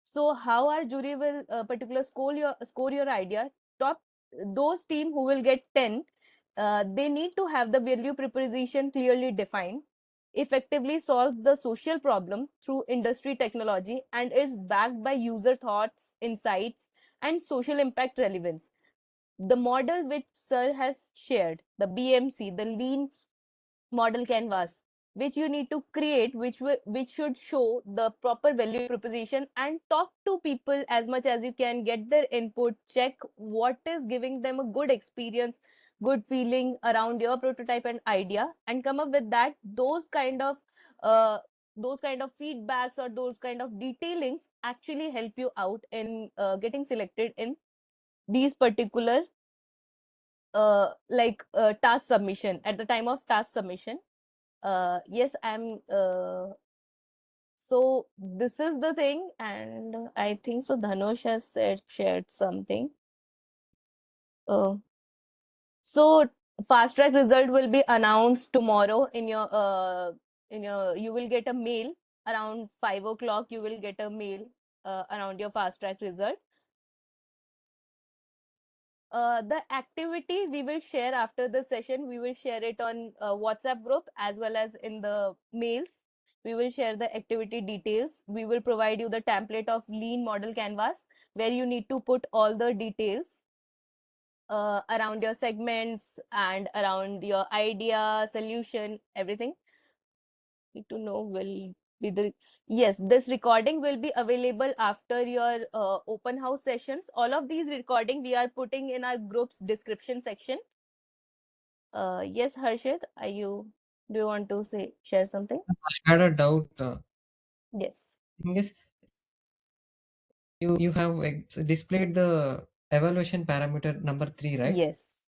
So how our jury will particular score your idea? Top those team who will get 10, they need to have the value proposition clearly defined, effectively solve the social problem through industry technology, and is backed by user thoughts, insights, and social impact relevance. The model which Sir has shared, the BMC, the lean model canvas, which you need to create, which should show the proper value proposition, and talk to people as much as you can, get their input, check what is giving them a good experience, good feeling around your prototype and idea, and come up with that. Uh, those kind of feedbacks or those kind of detailings actually help you out in getting selected in these particular task submission. At the time of task submission, yes, I'm so this is the thing, and I think so Dhanush has shared something. uh, so fast track result will be announced tomorrow in your you will get a mail around 5 o'clock. You will get a mail around your fast track result. The activity we will share after the session, we will share it on WhatsApp group as well as in the mails. We will share the activity details. We will provide you the template of lean model canvas where you need to put all the details around your segments and around your idea, solution, everything. Need to know will be the yes, this recording will be available after your open house sessions. All of these recording we are putting in our group's description section. Yes, Harshit, do you want to share something? I had a doubt. Yes. Thing is, you have displayed the evaluation parameter number 3, right? Yes.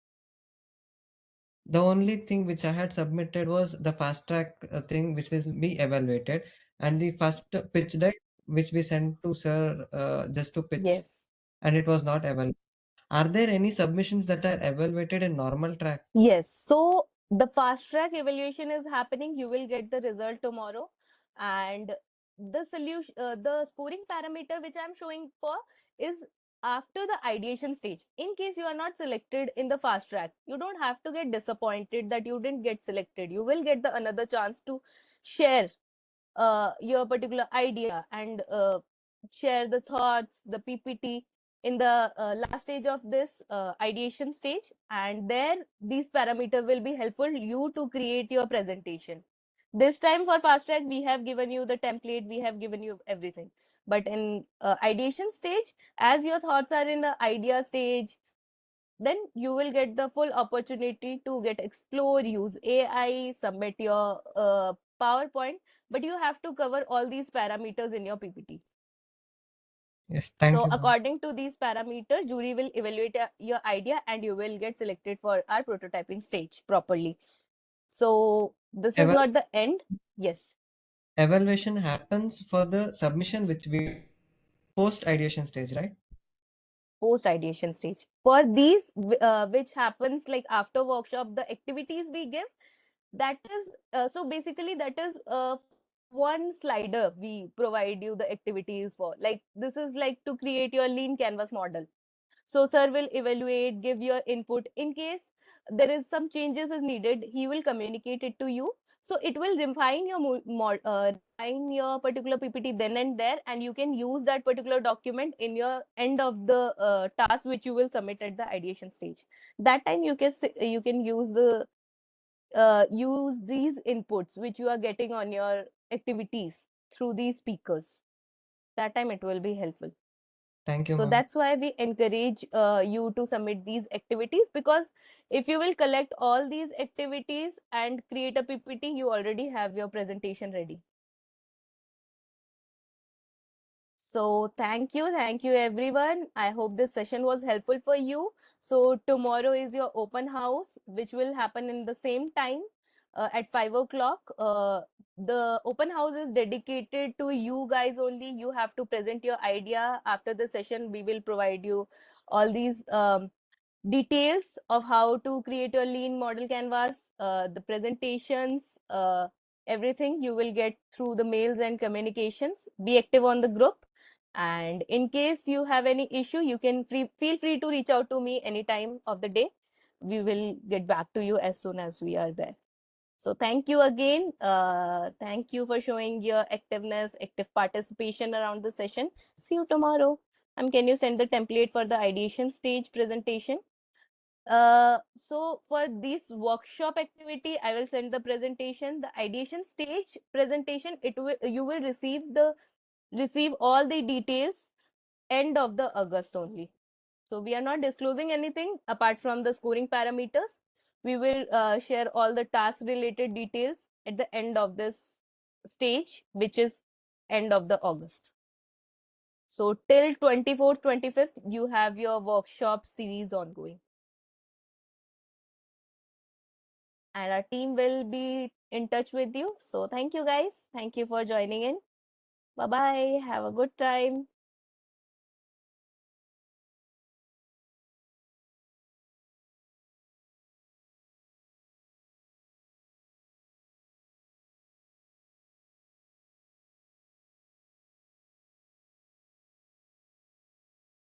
The only thing which I had submitted was the fast track thing which will be evaluated, and the first pitch deck which we sent to sir just to pitch, Yes. and it was not evaluated. Are there any submissions that are evaluated in normal track? Yes. So the fast track evaluation is happening. You will get the result tomorrow. And the solution, the scoring parameter which I'm showing for is after the ideation stage. In case you are not selected in the fast track, you don't have to get disappointed that you didn't get selected. You will get the another chance to share your particular idea and share the thoughts, the PPT in the last stage of this ideation stage, and there these parameters will be helpful you to create your presentation. This time for fast track we have given you the template, we have given you everything, but in ideation stage, as your thoughts are in the idea stage, then you will get the full opportunity to get explore, use AI, submit your PowerPoint, but you have to cover all these parameters in your PPT. Yes, thank So you. according to these parameters, jury will evaluate your idea and you will get selected for our prototyping stage properly. So this is not the end. Yes. Evaluation happens for the submission which we post ideation stage, right? Post ideation stage. For these, which happens like after workshop, the activities we give, that is so basically that is one slider we provide you the activities for. Like this is like to create your lean canvas model. So sir will evaluate, give your input. In case there is some changes is needed, he will communicate it to you. So it will refine your refine your particular PPT then and there, and you can use that particular document in your end of the task which you will submit at the ideation stage. That time you can use these inputs which you are getting on your activities through these speakers. That time it will be helpful. Thank you, So ma'am. that's why we encourage you to submit these activities, because if you will collect all these activities and create a PPT, you already have your presentation ready. So thank you everyone. I hope this session was helpful for you. So tomorrow is your open house, which will happen in the same time. at 5 o'clock. The open house is dedicated to you guys only. You have to present your idea. After the session, we will provide you all these details of how to create your lean model canvas, the presentations, everything you will get through the mails and communications. Be active on the group. And in case you have any issue, you can feel free to reach out to me any time of the day. We will get back to you as soon as we are there. So thank you again. Thank you for showing your activeness, active participation around the session. See you tomorrow. Can you send the template for the ideation stage presentation? So for this workshop activity, I will send the presentation. The ideation stage presentation, you will receive all the details end of the August only. So we are not disclosing anything apart from the scoring parameters. We will share all the task related details at the end of this stage, which is end of the August. So till 24th, 25th, you have your workshop series ongoing. And our team will be in touch with you. So thank you guys. Thank you for joining in. Bye-bye. Have a good time.